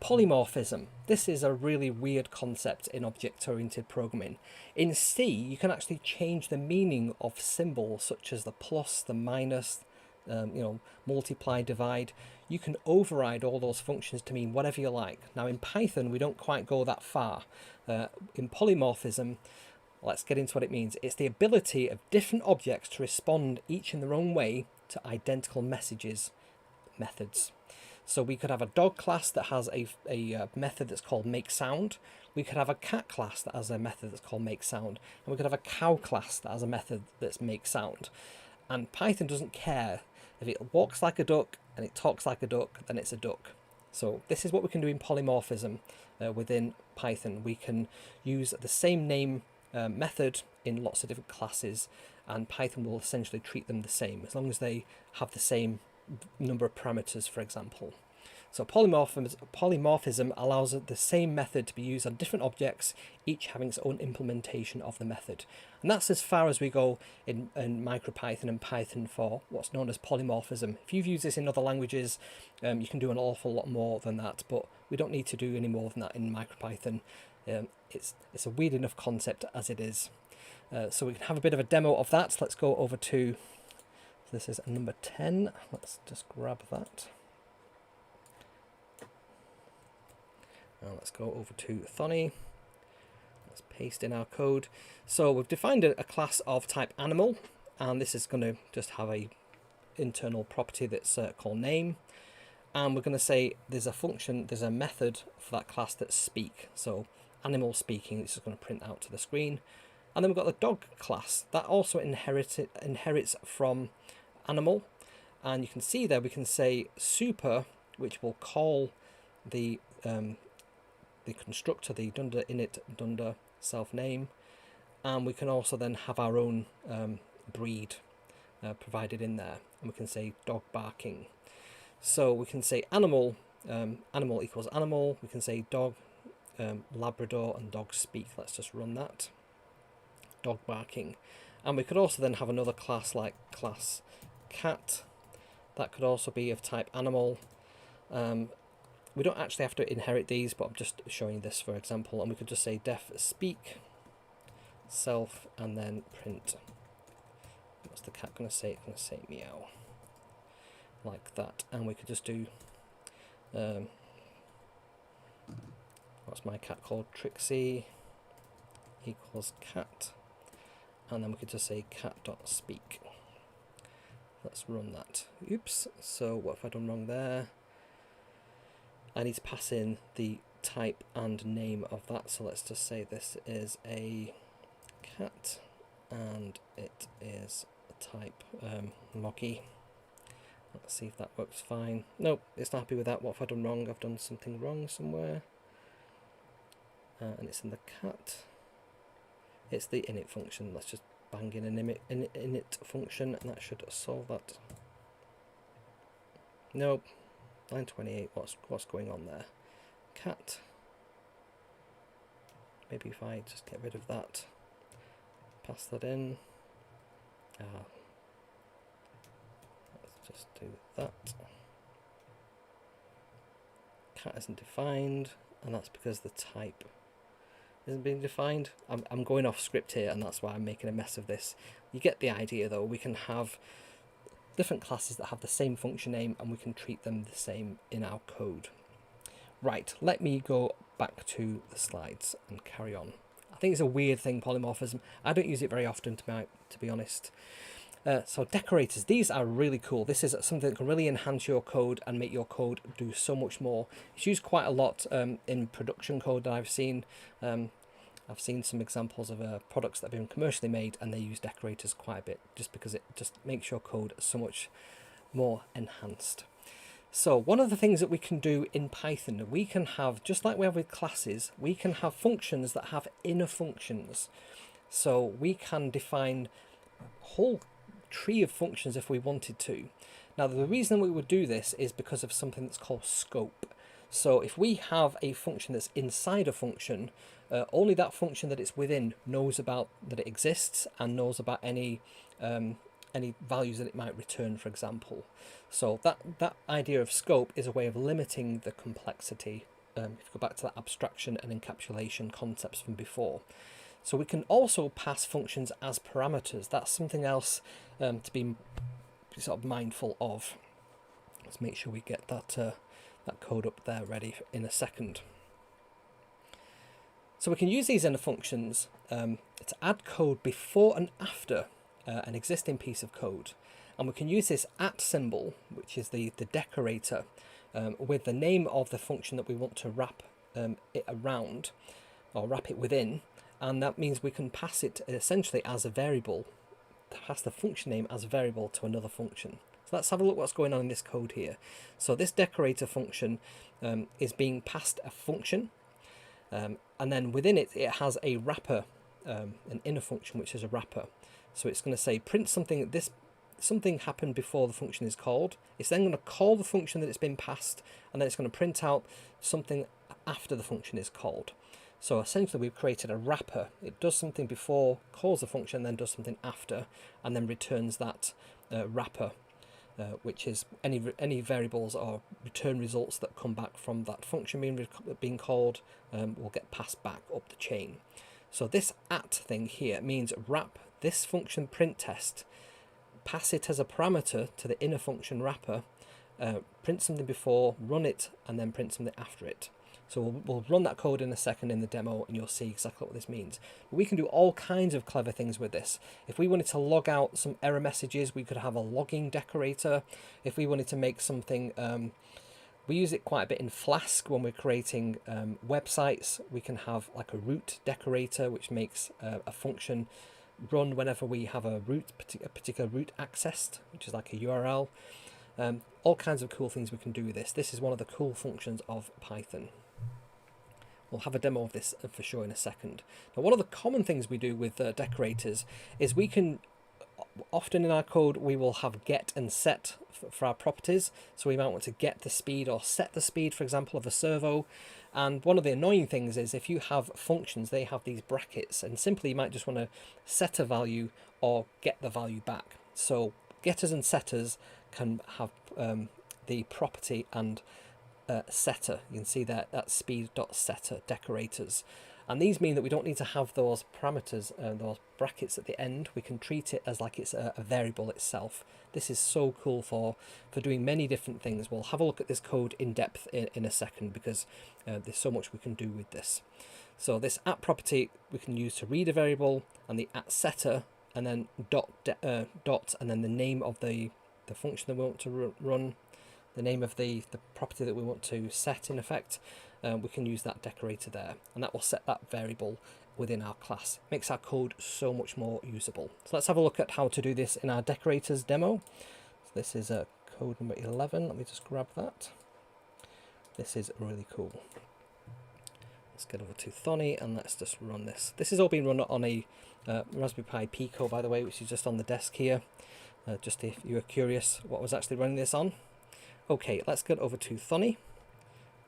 Polymorphism. This is a really weird concept in object-oriented programming. In C, you can actually change the meaning of symbols such as the plus, the minus, multiply, divide. You can override all those functions to mean whatever you like. Now in Python, we don't quite go that far. In polymorphism, let's get into what it means. It's the ability of different objects to respond each in their own way to identical methods. So we could have a dog class that has a method that's called makeSound. We could have a cat class that has a method that's called makeSound. And we could have a cow class that has a method that's makeSound. And Python doesn't care. If it walks like a duck and it talks like a duck, then it's a duck. So this is what we can do in polymorphism within Python. We can use the same name method in lots of different classes, and Python will essentially treat them the same as long as they have the same number of parameters, for example. So polymorphism allows the same method to be used on different objects, each having its own implementation of the method. And that's as far as we go in MicroPython and Python for what's known as polymorphism. If you've used this in other languages, you can do an awful lot more than that, but we don't need to do any more than that in MicroPython. It's a weird enough concept as it is. So we can have a bit of a demo of that. So let's go over to, this is number 10. Let's just grab that. Now let's go over to Thonny. Let's paste in our code. So we've defined a class of type animal, and this is going to just have a internal property that's called name. And we're going to say there's a function, there's a method for that class that's speak. So animal speaking, this is going to print out to the screen. And then we've got the dog class that also inherits from animal. And you can see there we can say super, which will call the constructor, the dunder init dunder self name, and we can also then have our own breed provided in there, and we can say dog barking. So we can say animal, animal equals animal. We can say dog, Labrador, and dog speak. Let's just run that. Dog barking. And we could also then have another class like class cat. That could also be of type animal. We don't actually have to inherit these, but I'm just showing this for example. And we could just say def speak, self, and then print. What's the cat going to say? It's going to say meow. Like that. And we could just do, what's my cat called? Trixie equals cat. And then we could just say cat.speak. Let's run that. Oops, so what have I done wrong there? I need to pass in the type and name of that, so let's just say this is a cat and it is a type Moggy. Let's see if that works fine. Nope, it's not happy with that. What have I done wrong? I've done something wrong somewhere. And it's in the cat. It's the init function. Let's just bang in an init function and that should solve that. Nope. Line 28, what's going on there? Cat. Maybe if I just get rid of that, pass that in. Let's just do that. Cat isn't defined, and that's because the type isn't being defined. I'm going off script here, and that's why I'm making a mess of this. You get the idea though. We can have different classes that have the same function name and we can treat them the same in our code. Right, let me go back to the slides and carry on. I think it's a weird thing, polymorphism. I don't use it very often to be honest. So decorators, these are really cool. This is something that can really enhance your code and make your code do so much more. It's used quite a lot in production code that I've seen. I've seen some examples of products that have been commercially made and they use decorators quite a bit just because it just makes your code so much more enhanced. So one of the things that we can do in Python, we can have, just like we have with classes, we can have functions that have inner functions. So we can define a whole tree of functions if we wanted to. Now the reason we would do this is because of something that's called scope. So if we have a function that's inside a function, only that function that it's within knows about that it exists and knows about any values that it might return, for example. So that idea of scope is a way of limiting the complexity. If you go back to that abstraction and encapsulation concepts from before. So we can also pass functions as parameters. That's something else to be sort of mindful of. Let's make sure we get that that code up there ready in a second. So we can use these inner functions to add code before and after an existing piece of code. And we can use this @ symbol, which is the decorator, with the name of the function that we want to wrap it around, or wrap it within. And that means we can pass it essentially as a variable, pass the function name as a variable to another function. So let's have a look what's going on in this code here. So this decorator function is being passed a function, and then within it, it has a wrapper, an inner function, which is a wrapper. So it's going to say print something, something happened before the function is called. It's then going to call the function that it's been passed, and then it's going to print out something after the function is called. So essentially we've created a wrapper. It does something before, calls the function, then does something after, and then returns that wrapper, which is any variables or return results that come back from that function being called will get passed back up the chain. So this @ thing here means wrap this function print test, pass it as a parameter to the inner function wrapper, print something before, run it, and then print something after it. So we'll run that code in a second in the demo and you'll see exactly what this means. But we can do all kinds of clever things with this. If we wanted to log out some error messages, we could have a logging decorator. If we wanted to make something, we use it quite a bit in Flask when we're creating websites. We can have like a root decorator, which makes a function run whenever we have a particular root accessed, which is like a URL. All kinds of cool things we can do with this. This is one of the cool functions of Python. We'll have a demo of this for sure in a second. Now, one of the common things we do with decorators is we can often in our code we will have get and set for our properties. So we might want to get the speed or set the speed, for example, of a servo. And one of the annoying things is if you have functions, they have these brackets, and simply you might just want to set a value or get the value back. So getters and setters can have the property and setter. You can see that that's speed.setter decorators. And these mean that we don't need to have those parameters, those brackets at the end. We can treat it as like it's a variable itself. This is so cool for doing many different things. We'll have a look at this code in depth in a second, because there's so much we can do with this. So this at property we can use to read a variable, and the at setter, and then dot, and then the name of the function that we want to run, the name of the property that we want to set in effect. We can use that decorator there, and that will set that variable within our class. Makes our code so much more usable. So let's have a look at how to do this in our decorators demo. So this is code number 11. Let me just grab that. This is really cool. Let's get over to Thonny and let's just run this. This has all been run on a Raspberry Pi Pico, by the way, which is just on the desk here. Just if you were curious what was actually running this on. Okay, let's get over to Thonny.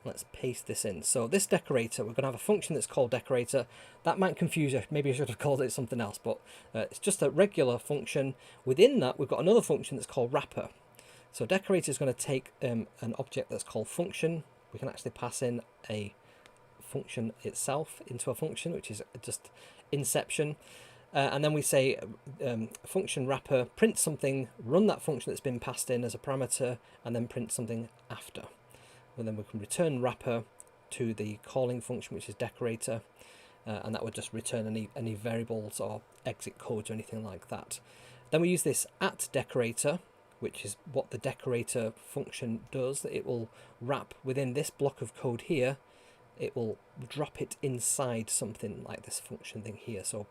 Let's paste this in. So this decorator, we're going to have a function that's called decorator. That might confuse you. Maybe I should have called it something else, but it's just a regular function. Within that, we've got another function that's called wrapper. So decorator is going to take an object that's called function. We can actually pass in a function itself into a function, which is just inception. And then we say function wrapper, print something, run that function that's been passed in as a parameter, and then print something after. And then we can return wrapper to the calling function, which is decorator, and that would just return any variables or exit codes or anything like that. Then we use this at decorator, which is what the decorator function does. It will wrap within this block of code here. It will drop it inside something like this function thing here. So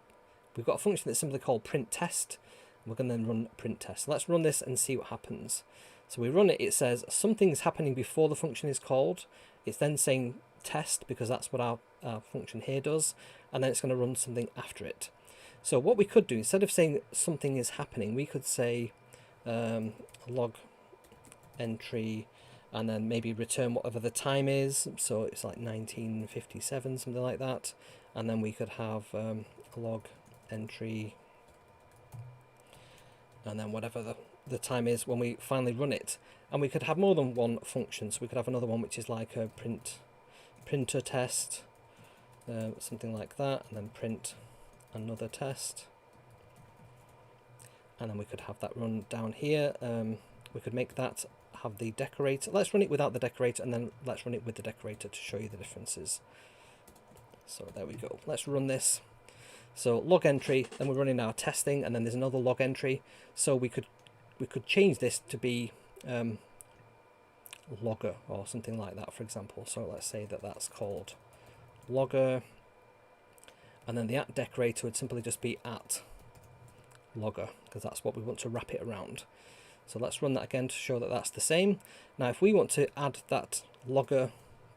we've got a function that's simply called print test. We're going to then run print test. So let's run this and see what happens. So we run it, it says something's happening before the function is called. It's then saying test, because that's what our function here does, and then it's going to run something after it. So what we could do, instead of saying something is happening, we could say log entry, and then maybe return whatever the time is. So it's like 1957, something like that. And then we could have log entry, and then whatever the time is when we finally run it. And we could have more than one function. So we could have another one which is like a printer test, something like that, and then print another test. And then we could have that run down here. We could make that have the decorator. Let's run it without the decorator, and then let's run it with the decorator to show you the differences. So there we go. Let's run this. So log entry, then we're running our testing, and then there's another log entry. So we could change this to be logger or something like that, for example. So let's say that that's called logger, and then the at decorator would simply just be at logger, because that's what we want to wrap it around. So let's run that again to show that that's the same. Now if we want to add that logger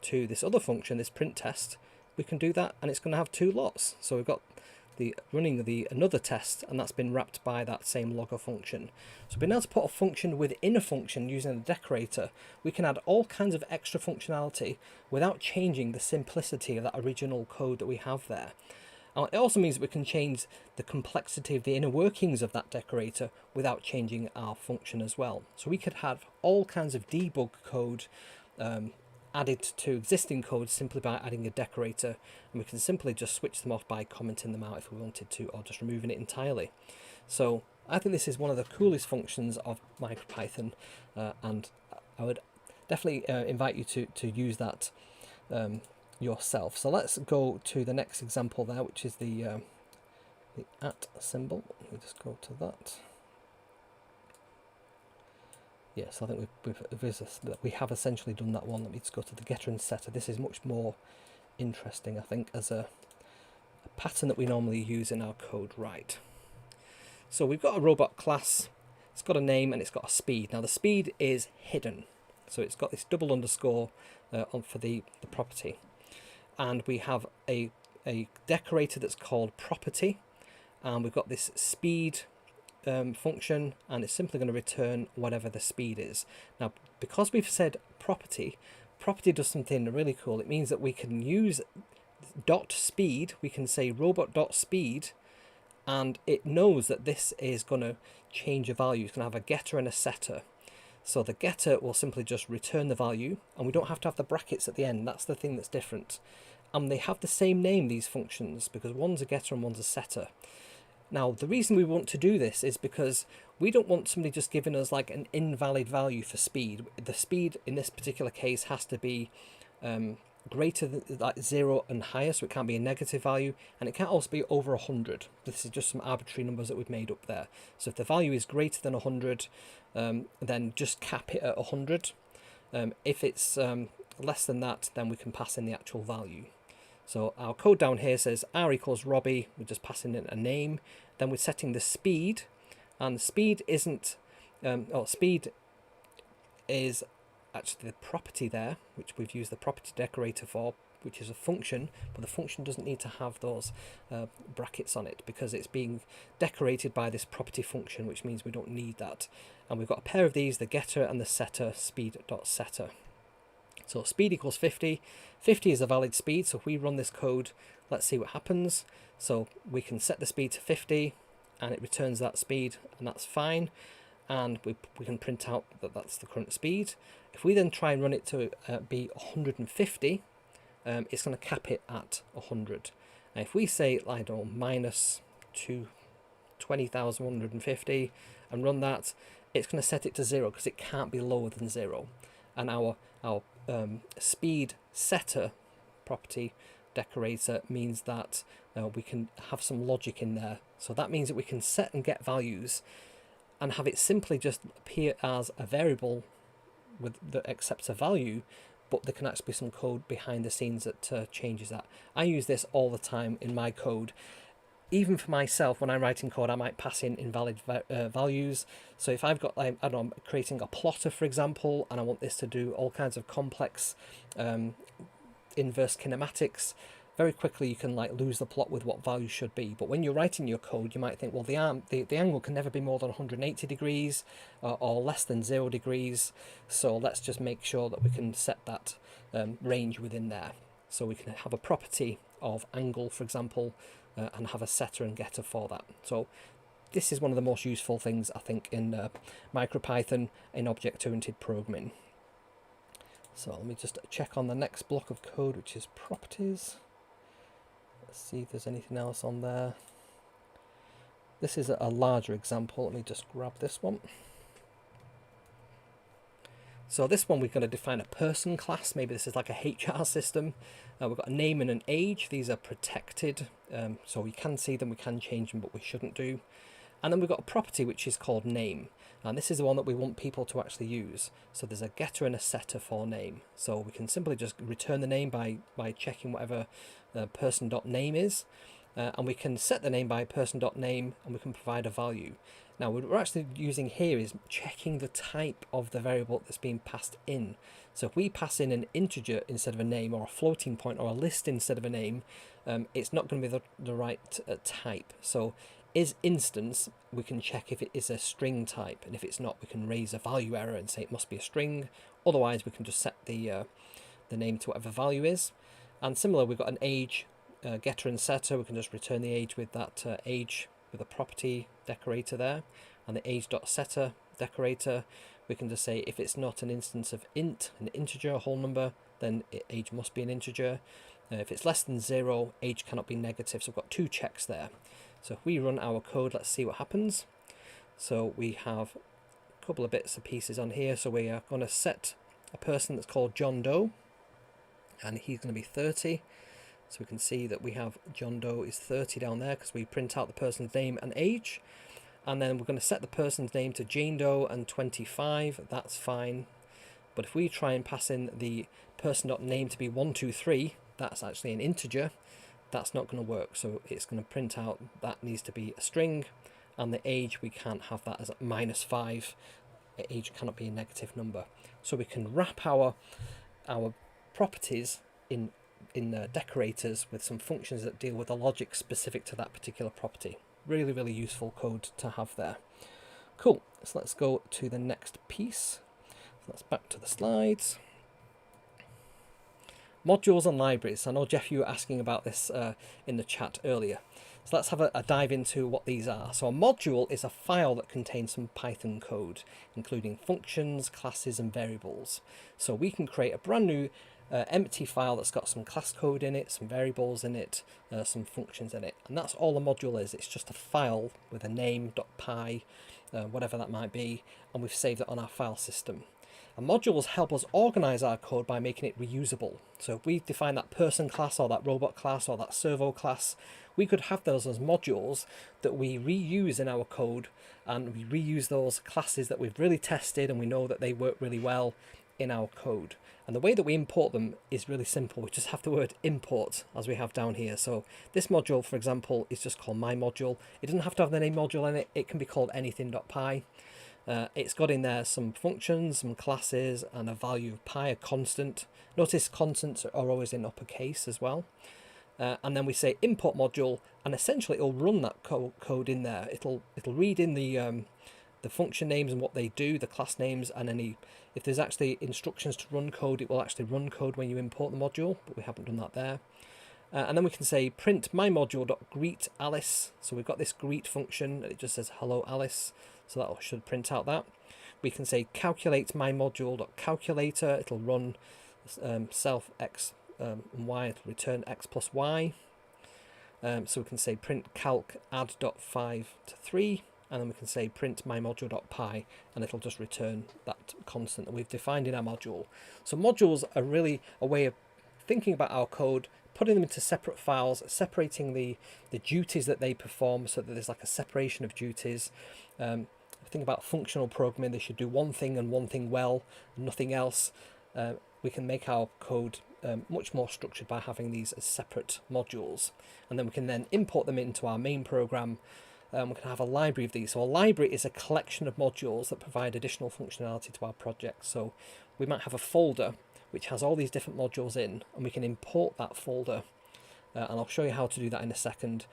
to this other function, this print test, we can do that, and it's going to have two lots. So we've got running another test, and that's been wrapped by that same logger function. So being able to put a function within a function using a decorator, we can add all kinds of extra functionality without changing the simplicity of that original code that we have there. And it also means that we can change the complexity of the inner workings of that decorator without changing our function as well. So we could have all kinds of debug code added to existing code simply by adding a decorator, and we can simply just switch them off by commenting them out if we wanted to, or just removing it entirely. So I think this is one of the coolest functions of MicroPython, and I would definitely invite you to use that yourself. So let's go to the next example there, which is the at symbol. Let me just go to that. Yes, I think we have essentially done that one. Let me just go to the getter and setter. This is much more interesting, I think, as a pattern that we normally use in our code. Right. So we've got a robot class. It's got a name and it's got a speed. Now the speed is hidden, so it's got this double underscore on for the property, and we have a decorator that's called property, and we've got this speed function, and it's simply going to return whatever the speed is. Now, because we've said property does something really cool. It means that we can use dot speed. We can say robot dot speed, and it knows that this is going to change a value. It's going to have a getter and a setter. So the getter will simply just return the value, and we don't have to have the brackets at the end. That's the thing that's different. And they have the same name, these functions, because one's a getter and one's a setter. Now, the reason we want to do this is because we don't want somebody just giving us like an invalid value for speed. The speed in this particular case has to be greater than like 0 and higher, so it can't be a negative value, and it can't also be over 100. This is just some arbitrary numbers that we've made up there. So if the value is greater than 100, then just cap it at 100. If it's less than that, then we can pass in the actual value. So our code down here says r equals Robbie. We're just passing in a name. Then we're setting the speed, and speed isn't, speed is actually the property there, which we've used the property decorator for, which is a function, but the function doesn't need to have those brackets on it because it's being decorated by this property function, which means we don't need that. And we've got a pair of these, the getter and the setter, speed.setter. So speed equals 50. 50 is a valid speed, so if we run this code, let's see what happens. So we can set the speed to 50, and it returns that speed, and that's fine. And we can print out that that's the current speed. If we then try and run it to be 150, it's going to cap it at 100. And if we say, I don't know, minus 20,150 and run that, it's going to set it to 0 because it can't be lower than 0. And our speed setter property decorator means that we can have some logic in there. So that means that we can set and get values and have it simply just appear as a variable that accepts a value, but there can actually be some code behind the scenes that changes that. I use this all the time in my code. Even for myself, when I'm writing code, I might pass in invalid values. So if I've got, I don't know, I'm creating a plotter, for example, and I want this to do all kinds of complex inverse kinematics, very quickly you can like lose the plot with what value should be. But when you're writing your code, you might think, well, the angle can never be more than 180 degrees or less than 0 degrees. So let's just make sure that we can set that range within there. So we can have a property of angle, for example, and have a setter and getter for that. So this is one of the most useful things, I think, in MicroPython in object-oriented programming. So let me just check on the next block of code, which is properties. Let's see if there's anything else on there. This is a larger example. Let me just grab this one. So this one, we're going to define a person class. Maybe this is like a HR system. We've got a name and an age. These are protected, so we can see them, we can change them, but we shouldn't do. And then we've got a property which is called name. And this is the one that we want people to actually use. So there's a getter and a setter for name. So we can simply just return the name by checking whatever person.name is. And we can set the name by person.name, and we can provide a value. Now, what we're actually using here is checking the type of the variable that's being passed in. So if we pass in an integer instead of a name, or a floating point, or a list instead of a name, it's not going to be the right type. So is instance, we can check if it is a string type, and if it's not, we can raise a value error and say it must be a string. Otherwise, we can just set the name to whatever value is. And similar, we've got an age getter and setter. We can just return the age with that age with a property decorator there, and the age.setter decorator, we can just say if it's not an instance of int, an integer, a whole number, then age must be an integer. If it's less than 0, age cannot be negative. So we've got two checks there. So if we run our code, let's see what happens. So we have a couple of bits and pieces on here. So we are going to set a person that's called John Doe, and he's going to be 30. So we can see that we have John Doe is 30 down there because we print out the person's name and age. And then we're going to set the person's name to Jane Doe and 25. That's fine. But if we try and pass in the person.name to be 123, that's actually an integer. That's not going to work. So it's going to print out that needs to be a string. And the age, we can't have that as -5. Age cannot be a negative number. So we can wrap our properties in decorators with some functions that deal with the logic specific to that particular property. Really, really useful code to have there. Cool. So let's go to the next piece. So let's back to the slides. Modules and libraries. I know, Jeff, you were asking about this in the chat earlier. So let's have a dive into what these are. So a module is a file that contains some Python code, including functions, classes, and variables. So we can create a brand new empty file that's got some class code in it, some variables in it, some functions in it. And that's all a module is. It's just a file with a name, .py, whatever that might be, and we've saved it on our file system. And modules help us organize our code by making it reusable. So if we define that person class or that robot class or that servo class, we could have those as modules that we reuse in our code, and we reuse those classes that we've really tested and we know that they work really well in our code. And the way that we import them is really simple. We just have the word import as we have down here. So this module, for example, is just called my module. It doesn't have to have the name module in it. It can be called anything.py. It's got in there some functions, some classes, and a value of pi, a constant. Notice constants are always in uppercase as well. And then we say import module, and essentially it'll run that code in there. It'll read in the function names and what they do, the class names, and if there's actually instructions to run code, it will actually run code when you import the module, but we haven't done that there. And then we can say print mymodule.greet Alice. So we've got this greet function, and it just says hello Alice. So that should print out that. We can say calculate mymodule.calculator. It'll run self x and y. It'll return x plus y. So we can say print calc add.5 to 3. And then we can say print mymodule.py, and it'll just return that constant that we've defined in our module. So modules are really a way of thinking about our code, putting them into separate files, separating the duties that they perform so that there's like a separation of duties. Think about functional programming. They should do one thing and one thing well, nothing else. We can make our code much more structured by having these as separate modules. And then we can then import them into our main program. We can have a library of these. So a library is a collection of modules that provide additional functionality to our project. So we might have a folder which has all these different modules in, and we can import that folder. And I'll show you how to do that in a second.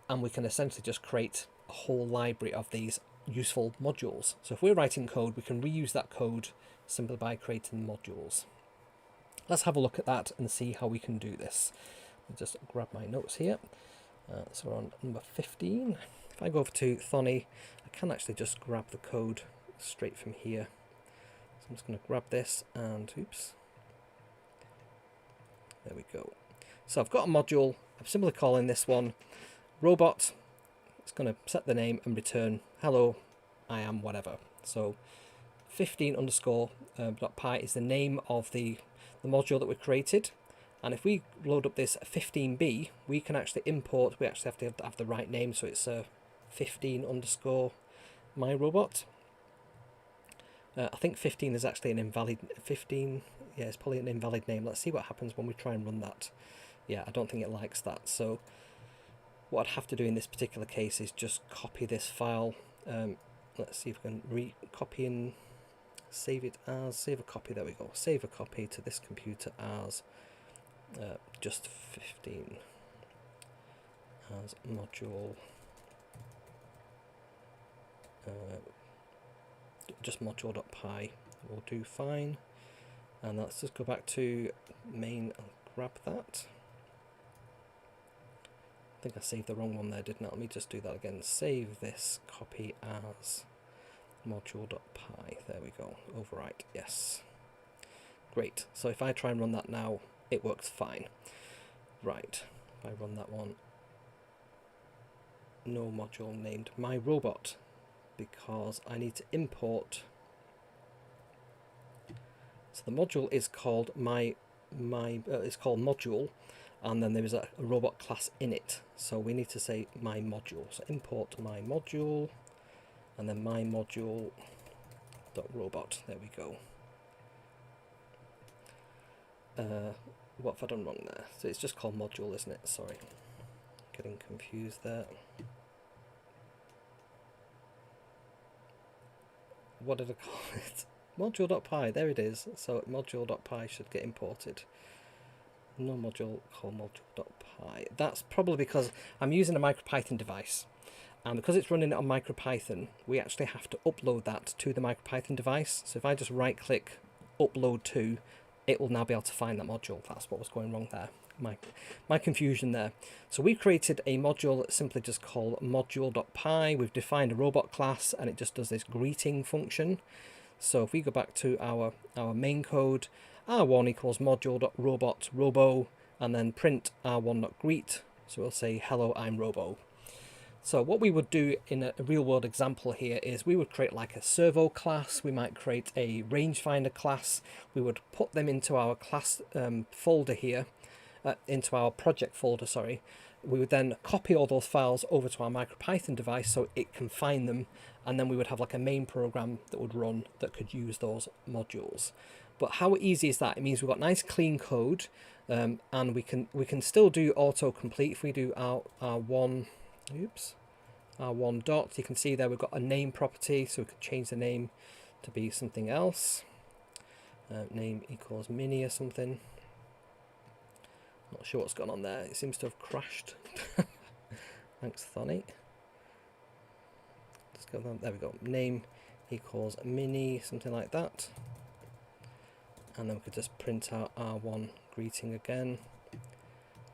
And we can essentially just create a whole library of these useful modules. So if we're writing code, we can reuse that code simply by creating modules. Let's have a look at that and see how we can do this. I'll just grab my notes here. So we're on number 15. If I go over to Thonny, I can actually just grab the code straight from here. So I'm just going to grab this and oops. There we go. So I've got a module. I'm simply calling this one robot. It's going to set the name and return hello, I am whatever. So 15 underscore .py is the name of the module that we created. And if we load up this 15b, we can actually import, we actually have to have the right name, so it's 15 underscore my robot. I think 15 is actually an invalid, 15, yeah, it's probably an invalid name. Let's see what happens when we try and run that. Yeah, I don't think it likes that. So what I'd have to do in this particular case is just copy this file. Let's see if we can re-copy and save it as, save a copy, there we go. Save a copy to this computer as just 15 as module, just module.py will do fine. And let's just go back to main and grab that. I think I saved the wrong one there, didn't I? Let me just do that again. Save this, copy as module.py. There we go. Overwrite, yes. Great. So if I try and run that now, it works fine. Right. If I run that one, no module named my robot, because I need to import. So the module is called it's called module, and then there is a robot class in it. So we need to say my module. So import my module, and then my module .robot. There we go. What have I done wrong there? So it's just called module, isn't it? Sorry, getting confused there. What did I call it? Module.py, there it is. So module.py should get imported. No module called module.py. That's probably because I'm using a MicroPython device, And because it's running it on MicroPython, we actually have to upload that to the MicroPython device. So if I just right click upload to, it will now be able to find that module. That's what was going wrong there. My confusion there. So we created a module that's simply just called module.py. We've defined a robot class and it just does this greeting function. So if we go back to our main code, r1 equals module.robot robo, and then print r1.greet. So we'll say hello, I'm robo. So what we would do in a real world example here is we would create like a servo class, we might create a rangefinder class, we would put them into our class folder here, into our project folder, sorry. We would then copy all those files over to our MicroPython device so it can find them, and then we would have like a main program that would run that could use those modules. But how easy is that? It means we've got nice clean code, and we can still do autocomplete. If we do our one dot, you can see there we've got a name property, so we could change the name to be something else. Name equals mini or something. Not sure what's gone on there. It seems to have crashed. Thanks, Thonny. Let's go down. There we go. Name equals mini, something like that. And then we could just print out R1 greeting again,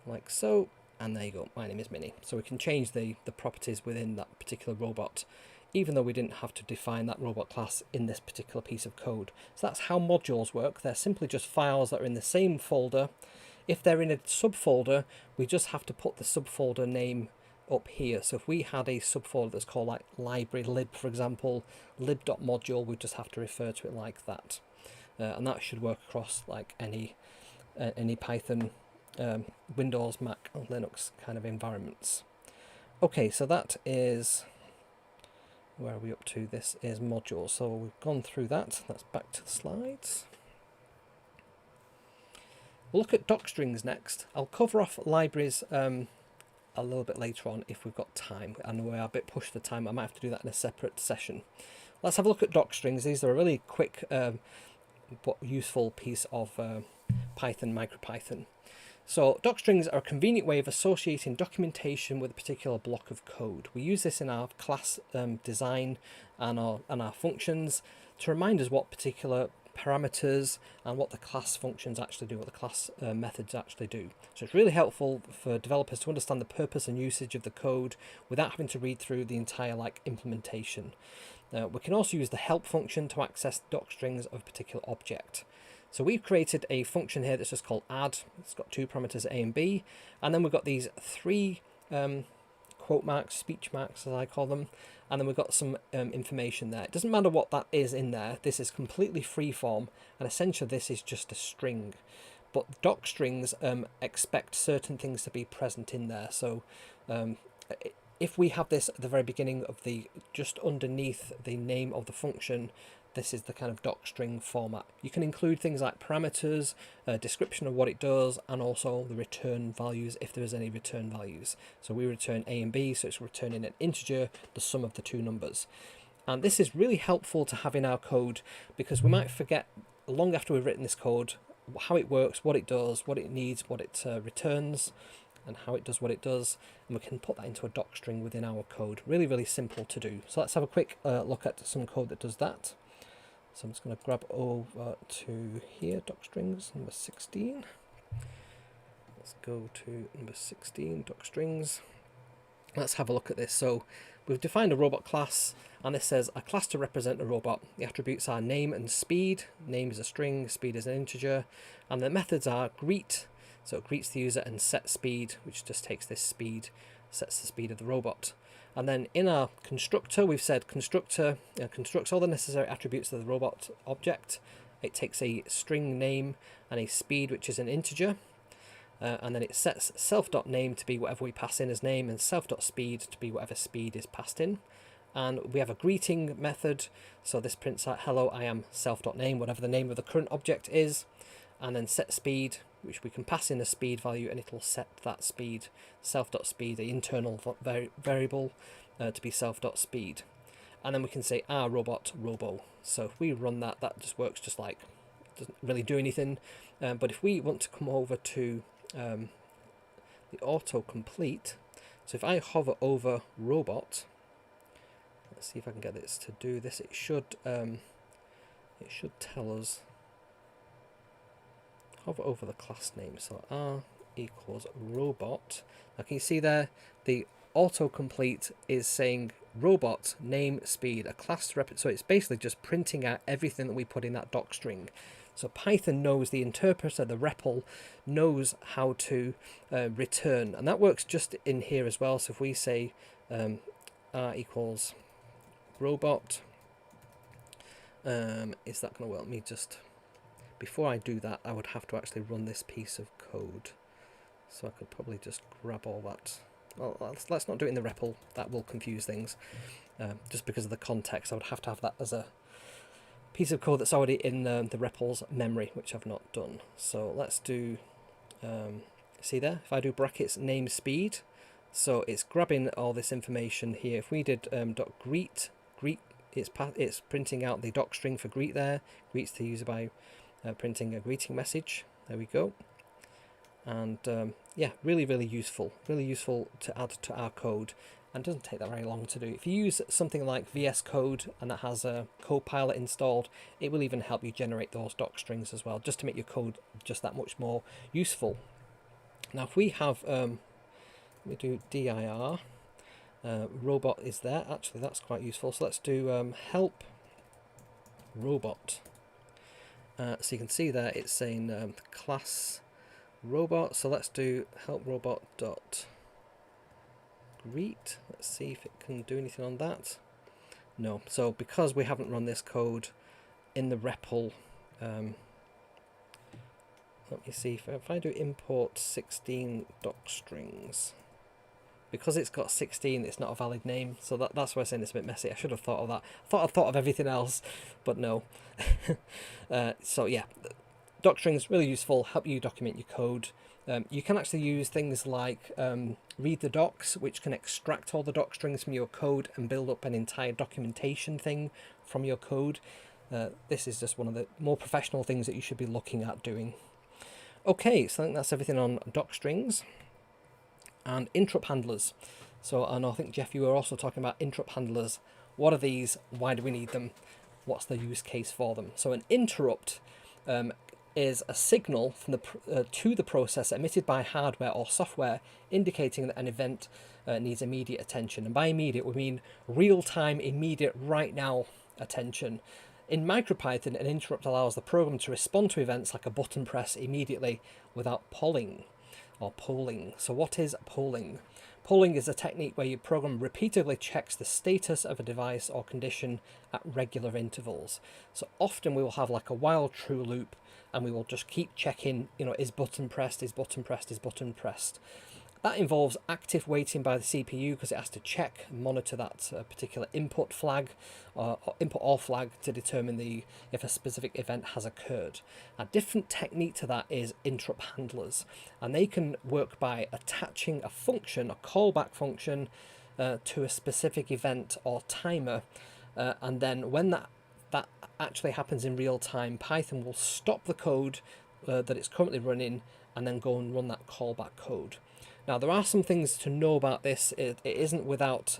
like so. And there you go, my name is Mini. So we can change the properties within that particular robot, even though we didn't have to define that robot class in this particular piece of code. So that's how modules work. They're simply just files that are in the same folder. If they're in a subfolder, we just have to put the subfolder name up here. So if we had a subfolder that's called like library lib, for example, lib.module, we just have to refer to it like that. And that should work across like any Python, Windows, Mac, or Linux kind of environments. Okay, so that is, where are we up to? This is modules. So we've gone through that. Let's back to the slides. We'll look at DocStrings next. I'll cover off libraries a little bit later on if we've got time. And we're a bit pushed for time. I might have to do that in a separate session. Let's have a look at DocStrings. These are a really quick but useful piece of Python, MicroPython. So DocStrings are a convenient way of associating documentation with a particular block of code. We use this in our class design and our functions to remind us what particular parameters and what the class functions actually do, what the class methods actually do. So it's really helpful for developers to understand the purpose and usage of the code without having to read through the entire implementation. We can also use the help function to access docstrings of a particular object. So we've created a function here that's just called add. It's got two parameters, A and B, and then we've got these three quote marks, speech marks as I call them, and then we've got some information there. It doesn't matter what that is in there. This is completely free form, and essentially this is just a string. But docstrings expect certain things to be present in there. So if we have this at the very beginning of just underneath the name of the function, this is the kind of docstring format. You can include things like parameters, a description of what it does, and also the return values if there is any return values. So we return A and B, so it's returning an integer, the sum of the two numbers. And this is really helpful to have in our code because we might forget long after we've written this code how it works, what it does, what it needs, what it returns, and how it does what it does, and we can put that into a docstring within our code. Really, really simple to do. So let's have a quick look at some code that does that. So I'm just going to grab over to here, docstrings, number 16. Let's go to number 16, docstrings. Let's have a look at this. So we've defined a robot class, and this says a class to represent a robot. The attributes are name and speed. Name is a string, speed is an integer, and the methods are greet, so it greets the user, and set speed, which just takes this speed, sets the speed of the robot. And then in our constructor, we've said constructor constructs all the necessary attributes of the robot object. It takes a string name and a speed, which is an integer. And then it sets self.name to be whatever we pass in as name, and self.speed to be whatever speed is passed in. And we have a greeting method. So this prints out, hello, I am self.name, whatever the name of the current object is. And then set speed, which we can pass in a speed value, and it'll set that speed, self.speed, the internal variable, to be self.speed. And then we can say robot robo. So if we run that, that just works just like, doesn't really do anything. But if we want to come over to the autocomplete, so if I hover over robot, Let's see if I can get this to do this. It should tell us. Hover over the class name, so R equals robot. Now can you see there the autocomplete is saying robot name speed, a class rep, so it's basically just printing out everything that we put in that docstring. So Python knows, the interpreter, the REPL, knows how to return, and that works just in here as well. So if we say R equals robot, is that going to work? Let me just, before I do that, I would have to actually run this piece of code. So I could probably just grab all that. Well, let's not do it in the REPL, that will confuse things. Just because of the context, I would have to have that as a piece of code that's already in the REPL's memory, which I've not done. So let's do, see there, if I do brackets name speed, so it's grabbing all this information here. If we did .greet, it's printing out the docstring for greet there, greets the user by printing a greeting message. There we go. And yeah, really useful to add to our code, and doesn't take that very long to do. If you use something like VS Code and that has a Copilot installed, it will even help you generate those docstrings as well, just to make your code just that much more useful. Now if we have we do dir, robot is there, actually that's quite useful. So let's do help robot. So you can see there it's saying class robot, so let's do help robot dot greet. Let's see if it can do anything on that. No, so because we haven't run this code in the REPL, let me see if I do import 16 docstrings, because it's got 16, it's not a valid name, so that's why I'm saying it's a bit messy. I should have thought of that. I thought of everything else, but no. So yeah, docstrings really useful, help you document your code. You can actually use things like read the docs, which can extract all the docstrings from your code and build up an entire documentation thing from your code. This is just one of the more professional things that you should be looking at doing. Okay, so I think that's everything on docstrings and interrupt handlers. So, and I think, Jeff, you were also talking about interrupt handlers. What are these? Why do we need them? What's the use case for them? So an interrupt is a signal from the to the processor emitted by hardware or software, indicating that an event needs immediate attention. And by immediate, we mean real-time, immediate, right now attention. In MicroPython, an interrupt allows the program to respond to events like a button press immediately without polling or polling. So what is polling? Polling is a technique where your program repeatedly checks the status of a device or condition at regular intervals. So often we will have like a while true loop, and we will just keep checking, you know, is button pressed, is button pressed, is button pressed. That involves active waiting by the CPU because it has to check and monitor that particular input flag or input or flag to determine if a specific event has occurred. A different technique to that is interrupt handlers, and they can work by attaching a function, a callback function, to a specific event or timer, and then when that actually happens in real time, Python will stop the code that it's currently running and then go and run that callback code. Now there are some things to know about this. It isn't without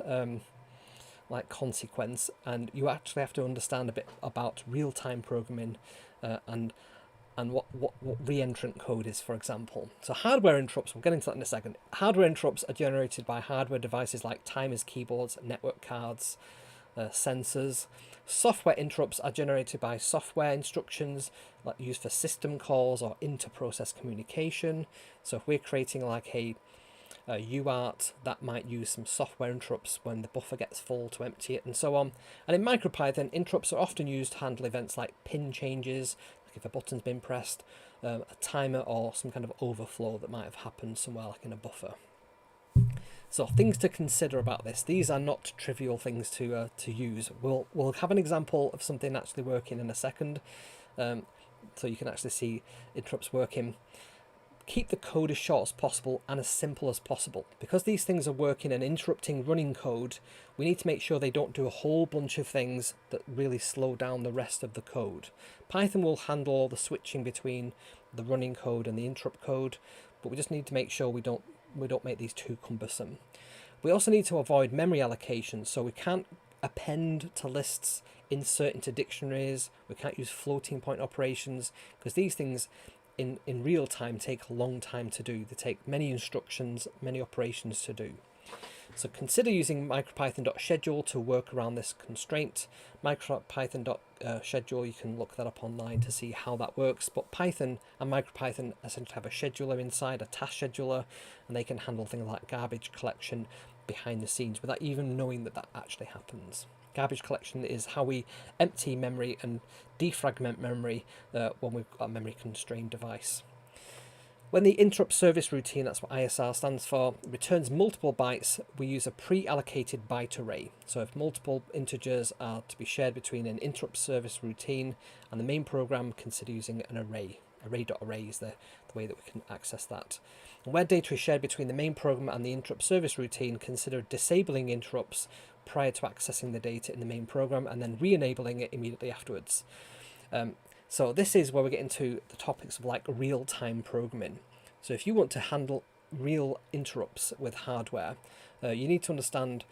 like consequence, and you actually have to understand a bit about real-time programming and what re-entrant code is, for example. So hardware interrupts, we'll get into that in a second. Hardware interrupts are generated by hardware devices like timers, keyboards, network cards, sensors. Software interrupts are generated by software instructions like used for system calls or inter-process communication. So if we're creating like a UART, that might use some software interrupts when the buffer gets full to empty it and so on. And in MicroPython, interrupts are often used to handle events like pin changes, like if a button's been pressed, a timer, or some kind of overflow that might have happened somewhere like in a buffer. So things to consider about this. These are not trivial things to use. We'll have an example of something actually working in a second, so you can actually see interrupts working. Keep the code as short as possible and as simple as possible. Because these things are working and interrupting running code, we need to make sure they don't do a whole bunch of things that really slow down the rest of the code. Python will handle all the switching between the running code and the interrupt code, but we just need to make sure we don't make these too cumbersome. We also need to avoid memory allocation, so we can't append to lists, insert into dictionaries. We can't use floating point operations because these things in real time take a long time to do. They take many instructions, many operations to do. So consider using MicroPython.schedule to work around this constraint. MicroPython.schedule, you can look that up online to see how that works. But Python and MicroPython essentially have a scheduler inside, a task scheduler, and they can handle things like garbage collection behind the scenes without even knowing that that actually happens. Garbage collection is how we empty memory and defragment memory when we've got a memory constrained device. When the interrupt service routine, that's what ISR stands for, returns multiple bytes, we use a pre-allocated byte array. So if multiple integers are to be shared between an interrupt service routine and the main program, consider using an array. Array.array is the way that we can access that. And where data is shared between the main program and the interrupt service routine, consider disabling interrupts prior to accessing the data in the main program and then re-enabling it immediately afterwards. So this is where we get into the topics of like real-time programming. So if you want to handle real interrupts with hardware, you need to understand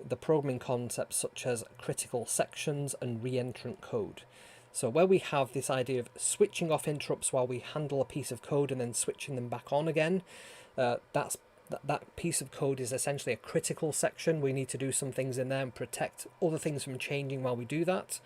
the programming concepts such as critical sections and re-entrant code. So where we have this idea of switching off interrupts while we handle a piece of code and then switching them back on again, that piece of code is essentially a critical section. We need to do some things in there and protect other things from changing while we do that.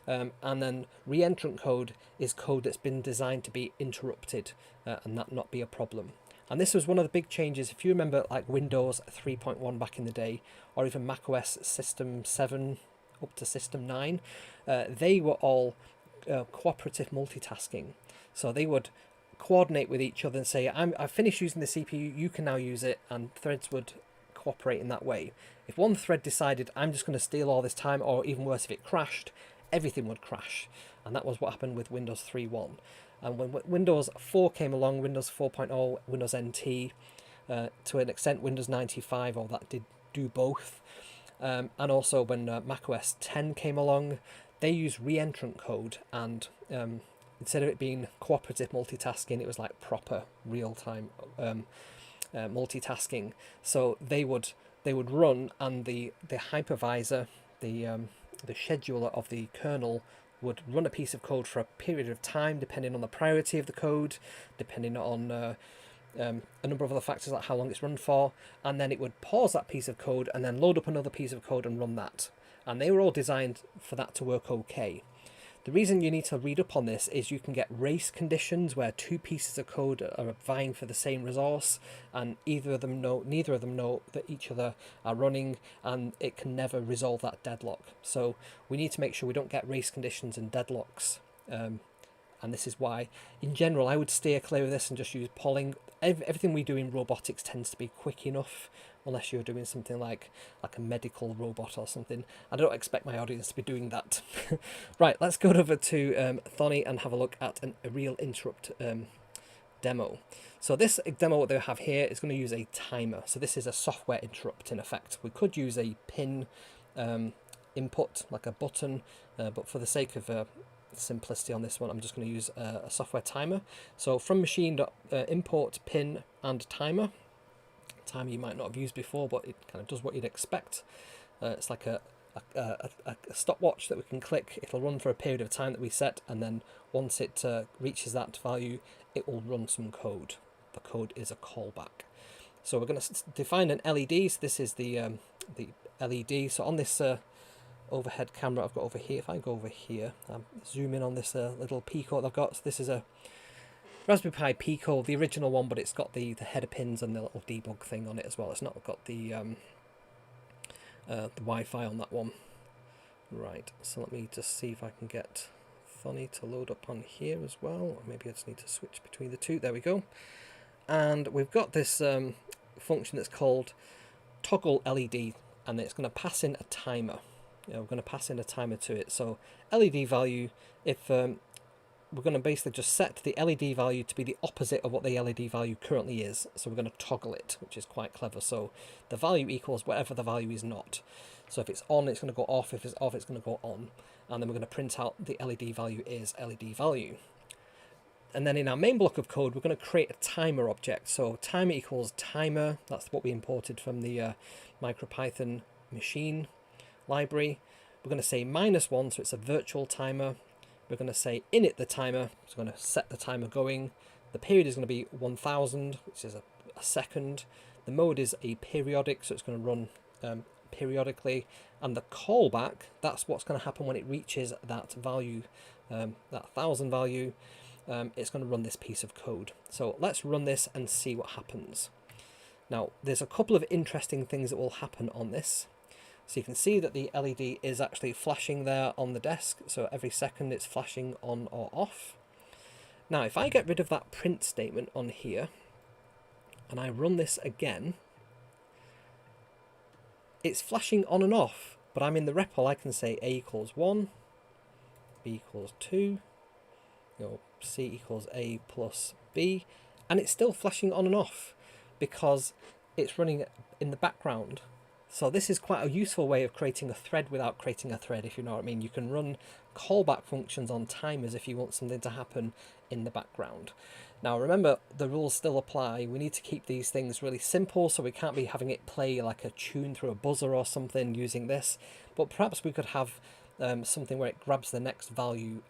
And then re-entrant code is code that's been designed to be interrupted and that not be a problem. And this was one of the big changes. If you remember like Windows 3.1 back in the day, or even macOS System 7 up to System 9, they were all cooperative multitasking. So they would coordinate with each other and say, I've finished using the CPU, you can now use it, and threads would cooperate in that way. If one thread decided, I'm just going to steal all this time, or even worse, if it crashed, everything would crash. And that was what happened with Windows 3.1. And when Windows 4 came along, Windows 4.0, Windows NT, to an extent Windows 95, all that did do both. And also when macOS 10 came along, they used re-entrant code, and instead of it being cooperative multitasking, it was like proper real-time multitasking. So they would run, and the hypervisor, the scheduler of the kernel, would run a piece of code for a period of time, depending on the priority of the code, depending on a number of other factors like how long it's run for, and then it would pause that piece of code and then load up another piece of code and run that. And they were all designed for that to work okay. The reason you need to read up on this is you can get race conditions where two pieces of code are vying for the same resource, and neither of them know that each other are running, and it can never resolve that deadlock. So we need to make sure we don't get race conditions and deadlocks. And this is why, in general, I would steer clear of this and just use polling. Everything we do in robotics tends to be quick enough, unless you're doing something like a medical robot or something. I don't expect my audience to be doing that. Right, let's go over to Thonny and have a look at a real interrupt demo. So this demo that they have here is going to use a timer. So this is a software interrupt in effect. We could use a pin input, like a button, but for the sake of simplicity on this one, I'm just going to use a software timer. So from machine import pin and timer. Timer you might not have used before, but it kind of does what you'd expect. It's like a stopwatch that we can click. It'll run for a period of time that we set, and then once it reaches that value, it will run some code. The code is a callback. So we're going to define an LED. So this is the LED. So on this overhead camera I've got over here, if I go over here, zoom in on this little Pico that I've got. So this is a Raspberry Pi Pico, the original one, but it's got the header pins and the little debug thing on it as well. It's not got the Wi-Fi on that one. Right, so let me just see if I can get Thonny to load up on here as well. Or maybe I just need to switch between the two. There we go. And we've got this function that's called toggle LED, and it's going to pass in a timer. We're going to pass in a timer to it. So LED value, if we're going to basically just set the LED value to be the opposite of what the LED value currently is. So we're going to toggle it, which is quite clever. So the value equals whatever the value is not. So if it's on, it's going to go off. If it's off, it's going to go on. And then we're going to print out the LED value is LED value. And then in our main block of code, we're going to create a timer object. So timer equals timer. That's what we imported from the MicroPython machine library. We're going to say -1, so it's a virtual timer. We're going to say init the timer, so we're going to set the timer going. The period is going to be 1000, which is a second. The mode is a periodic, so it's going to run periodically. And the callback, that's what's going to happen when it reaches that value, that 1000 value. It's going to run this piece of code. So let's run this and see what happens. Now, there's a couple of interesting things that will happen on this. So you can see that the LED is actually flashing there on the desk. So every second it's flashing on or off. Now, if I get rid of that print statement on here and I run this again, it's flashing on and off, but I'm in the REPL. I can say A equals 1, B equals 2, C equals A plus B, and it's still flashing on and off because it's running in the background. So this is quite a useful way of creating a thread without creating a thread, if you know what I mean. You can run callback functions on timers if you want something to happen in the background. Now remember, the rules still apply. We need to keep these things really simple, so we can't be having it play like a tune through a buzzer or something using this. But perhaps we could have something where it grabs the next value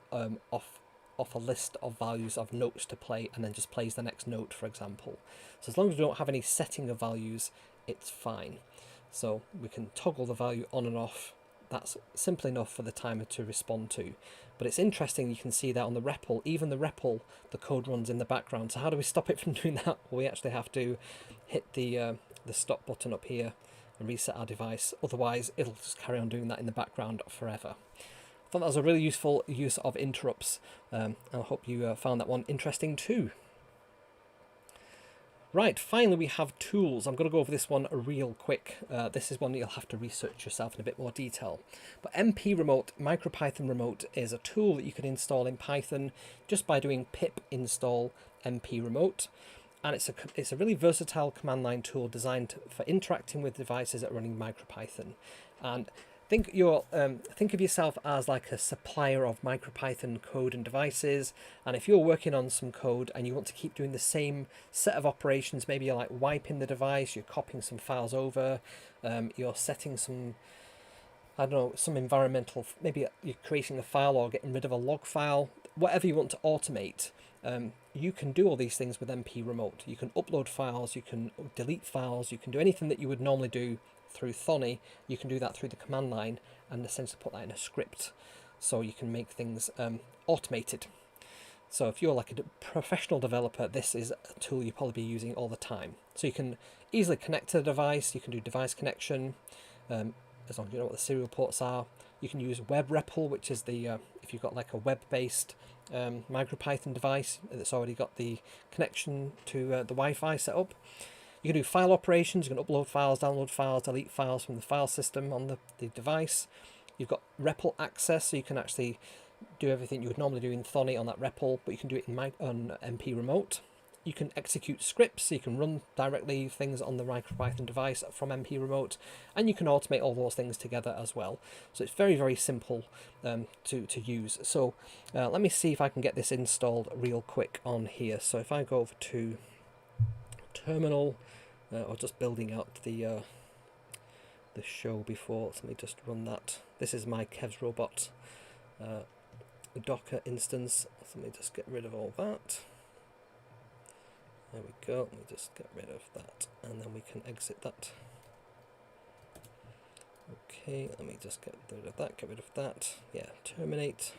off a list of values of notes to play and then just plays the next note, for example. So as long as we don't have any setting of values, it's fine. So we can toggle the value on and off. That's simple enough for the timer to respond to. But it's interesting, you can see that on the REPL, even the REPL, the code runs in the background. So how do we stop it from doing that? Well, we actually have to hit the stop button up here and reset our device. Otherwise, it'll just carry on doing that in the background forever. I thought that was a really useful use of interrupts. I hope you found that one interesting too. Right, finally we have tools. I'm going to go over this one real quick. This is one you'll have to research yourself in a bit more detail. But MPRemote, MicroPython Remote, is a tool that you can install in Python just by doing pip install MPRemote. And it's a really versatile command line tool designed for interacting with devices that are running MicroPython. And think of yourself as like a supplier of MicroPython code and devices, and if you're working on some code and you want to keep doing the same set of operations, maybe you're like wiping the device, you're copying some files over, you're setting some, I don't know, some environmental, maybe you're creating a file or getting rid of a log file, whatever you want to automate, you can do all these things with MPRemote. You can upload files, you can delete files, you can do anything that you would normally do through Thonny. You can do that through the command line and essentially put that in a script, so you can make things automated. So if you're like a professional developer, this is a tool you'll probably be using all the time. So you can easily connect to the device, you can do device connection, as long as you know what the serial ports are. You can use WebREPL, which is the if you've got like a web-based MicroPython device that's already got the connection to the Wi-Fi set up. You can do file operations, you can upload files, download files, delete files from the file system on the device. You've got REPL access, so you can actually do everything you would normally do in Thonny on that REPL, but you can do it on MPRemote. You can execute scripts, so you can run directly things on the MicroPython device from MPRemote, and you can automate all those things together as well. So it's very, very simple to use. So let me see if I can get this installed real quick on here. So if I go over to terminal, or just building out the show before, let me just run that. This is my Kev's Robot Docker instance. So let me just get rid of all that. There we go. Let me just get rid of that, and then we can exit that. Okay, let me just get rid of that, get rid of that. Yeah, terminate.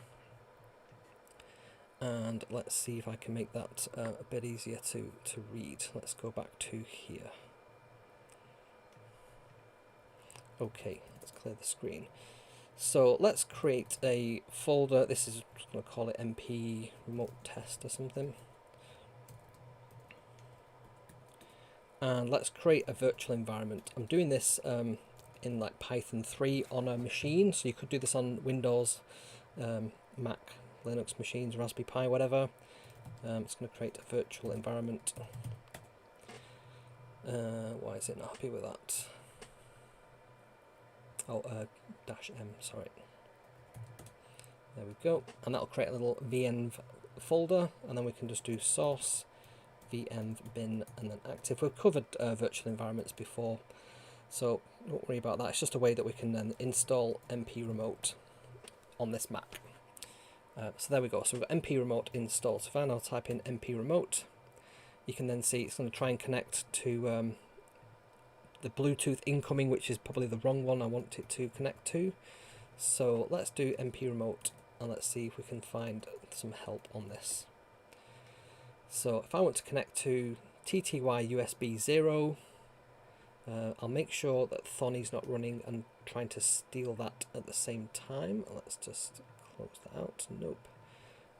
And let's see if I can make that a bit easier to read. Let's go back to here. Okay, let's clear the screen. So let's create a folder. This is just going to call it MPRemote test or something. And let's create a virtual environment. I'm doing this in like Python 3 on a machine, so you could do this on Windows, Mac, Linux machines, Raspberry Pi, whatever. It's going to create a virtual environment. Why is it not happy with that? Oh, -m, sorry. There we go. And that'll create a little venv folder, and then we can just do source, venv bin, and then active. We've covered virtual environments before, So don't worry about that. It's just a way that we can then install MPRemote on this Mac. So there we go. So we've got MPRemote installed. So if I now type in MPRemote, you can then see it's going to try and connect to the Bluetooth incoming, which is probably the wrong one I want it to connect to. So let's do MPRemote and let's see if we can find some help on this. So if I want to connect to TTY USB 0, I'll make sure that Thonny's not running and trying to steal that at the same time. Let's just close that out. Nope.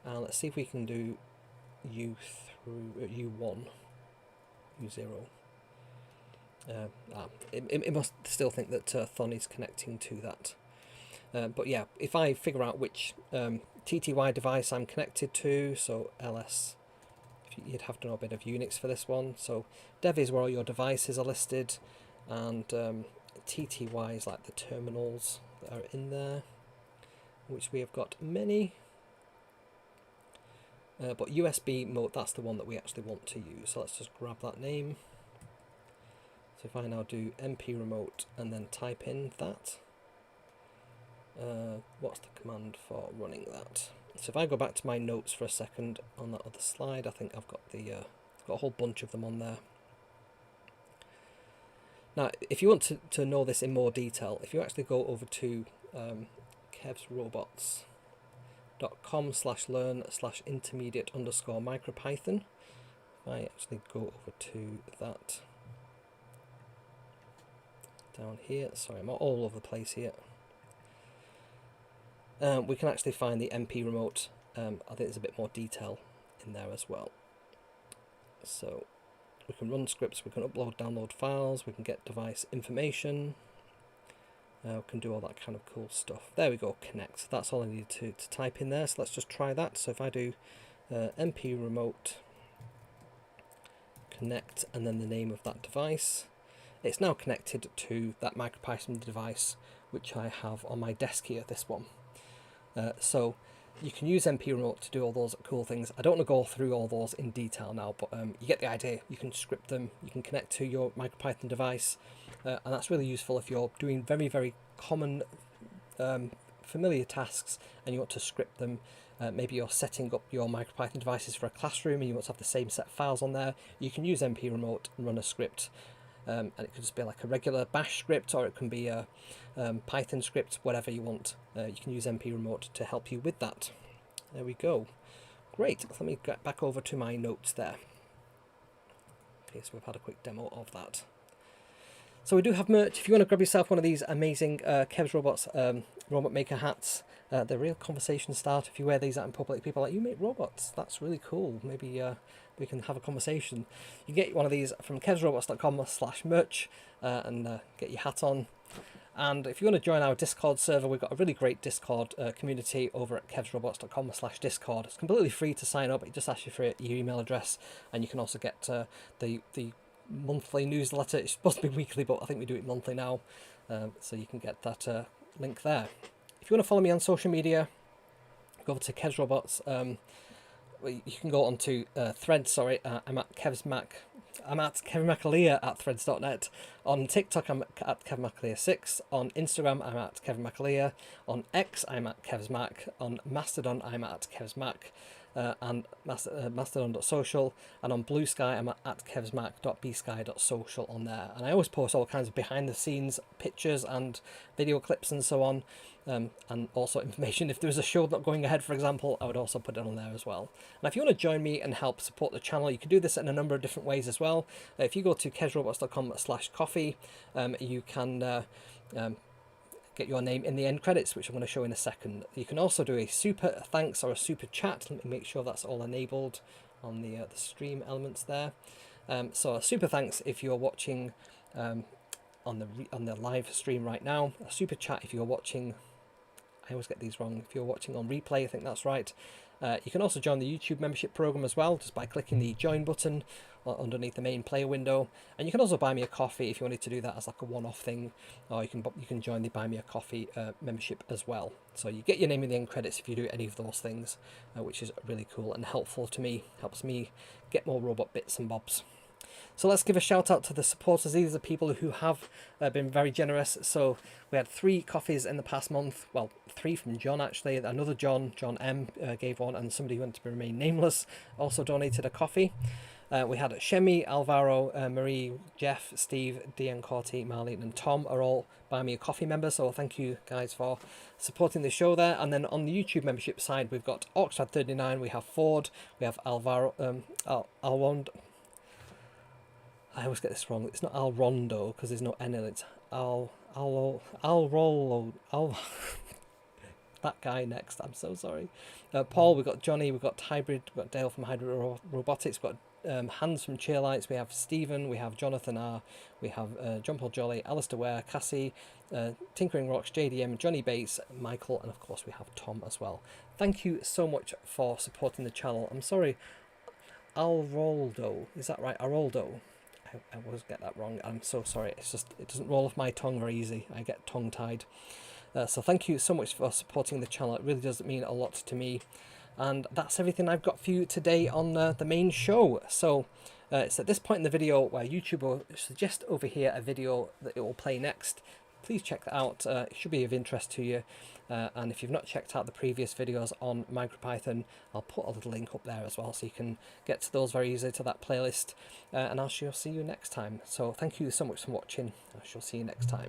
And let's see if we can do U through U1, U0. It must still think that Thonny's connecting to that. But yeah, if I figure out which TTY device I'm connected to, so LS, you'd have to know a bit of Unix for this one. So dev is where all your devices are listed, and TTY is like the terminals that are in there, which we have got many. But USB mode, that's the one that we actually want to use. So let's just grab that name. So if I now do MPRemote and then type in that, what's the command for running that? So if I go back to my notes for a second on that other slide, I think I've got got a whole bunch of them on there. Now, if you want to know this in more detail, if you actually go over to kevsrobots.com/learn/intermediate_MicroPython, if I actually go over to that down here, sorry, I'm all over the place here. We can actually find the MPRemote. I think there's a bit more detail in there as well. So we can run scripts, we can upload, download files, we can get device information, we can do all that kind of cool stuff. There we go, connect. That's all I need to type in there. So let's just try that. So if I do MPRemote connect and then the name of that device, it's now connected to that MicroPython device which I have on my desk here, this one. So you can use MPRemote to do all those cool things. I don't want to go through all those in detail now, but you get the idea. You can script them, you can connect to your MicroPython device, and that's really useful if you're doing very, very common, familiar tasks and you want to script them. Maybe you're setting up your MicroPython devices for a classroom and you want to have the same set of files on there. You can use MPRemote and run a script. And it could just be like a regular bash script, or it can be a Python script, whatever you want. You can use MPRemote to help you with that. There we go. Great. Let me get back over to my notes there. Okay, so we've had a quick demo of that. So we do have merch. If you want to grab yourself one of these amazing Kev's Robots Robot Maker hats, they're real conversation start. If you wear these out in public, people are like, you make robots, that's really cool. Maybe we can have a conversation. You get one of these from kevsrobots.com/merch and get your hat on. And if you want to join our Discord server, we've got a really great Discord community over at kevsrobots.com/discord. It's completely free to sign up. It just asks you for your email address, and you can also get the monthly newsletter. It's supposed to be weekly, but I think we do it monthly now. So you can get that link there. If you want to follow me on social media, go over to Kev's Robots. You can go on to Threads. Sorry, I'm at Kev's Mac. I'm at Kevin McAleer at threads.net. On TikTok, I'm at Kevin McAleer6. On Instagram, I'm at Kevin McAleer. On X, I'm at Kev's Mac. On Mastodon, I'm at Kev's Mac. And mastodon.social, and on Blue Sky I'm at kevsmac.bsky.social on there, and I always post all kinds of behind the scenes pictures and video clips and so on, and also information. If there's a show not going ahead, for example, I would also put it on there as well. And if you want to join me and help support the channel, you can do this in a number of different ways as well. If you go to kevsrobots.com/coffee, you can get your name in the end credits, which I'm going to show in a second. You can also do a super thanks or a super chat. Let me make sure that's all enabled on the stream elements there. So a super thanks if you're watching on the live stream right now. A super chat if you're watching. I always get these wrong. If you're watching on replay, I think that's right. You can also join the YouTube membership program as well, just by clicking the join button underneath the main player window. And you can also buy me a coffee if you wanted to do that as like a one-off thing, or you can join the buy me a coffee membership as well. So you get your name in the end credits if you do any of those things, which is really cool and helpful to me. Helps me get more robot bits and bobs. So let's give a shout out to the supporters. These are the people who have been very generous. So we had 3 coffees in the past month. Well, 3 from John actually. Another John M, gave one, and somebody who wanted to remain nameless also donated a coffee. We had Shemi, Alvaro, Marie, Jeff, Steve, Diane Corti, Marlene and Tom are all Buy Me a Coffee members, so thank you guys for supporting the show there. And then on the YouTube membership side, we've got Oxford39, we have Ford, we have Alvaro, Alwond. I always get this wrong. It's not Alrondo because there's no N in it. Alrollo. That guy next. I'm so sorry. Paul, we've got Johnny, we've got Hybrid, we've got Dale from Hybrid Robotics, we've got Hans from Cheerlights, we have Stephen, we have Jonathan R, we have John Paul Jolly, Alistair Ware, Cassie, Tinkering Rocks, JDM, Johnny Bates, Michael, and of course we have Tom as well. Thank you so much for supporting the channel. I'm sorry, Alroldo, is that right? Aroldo. I always get that wrong. I'm so sorry. It's just, it doesn't roll off my tongue very easy. I get tongue-tied. So thank you so much for supporting the channel. It really does mean a lot to me. And that's everything I've got for you today on the main show. So it's at this point in the video where YouTube will suggest over here a video that it will play next. Please check that out. It should be of interest to you. And if you've not checked out the previous videos on MicroPython, I'll put a little link up there as well, so you can get to those very easily, to that playlist. And I shall see you next time. So thank you so much for watching. I shall see you next time.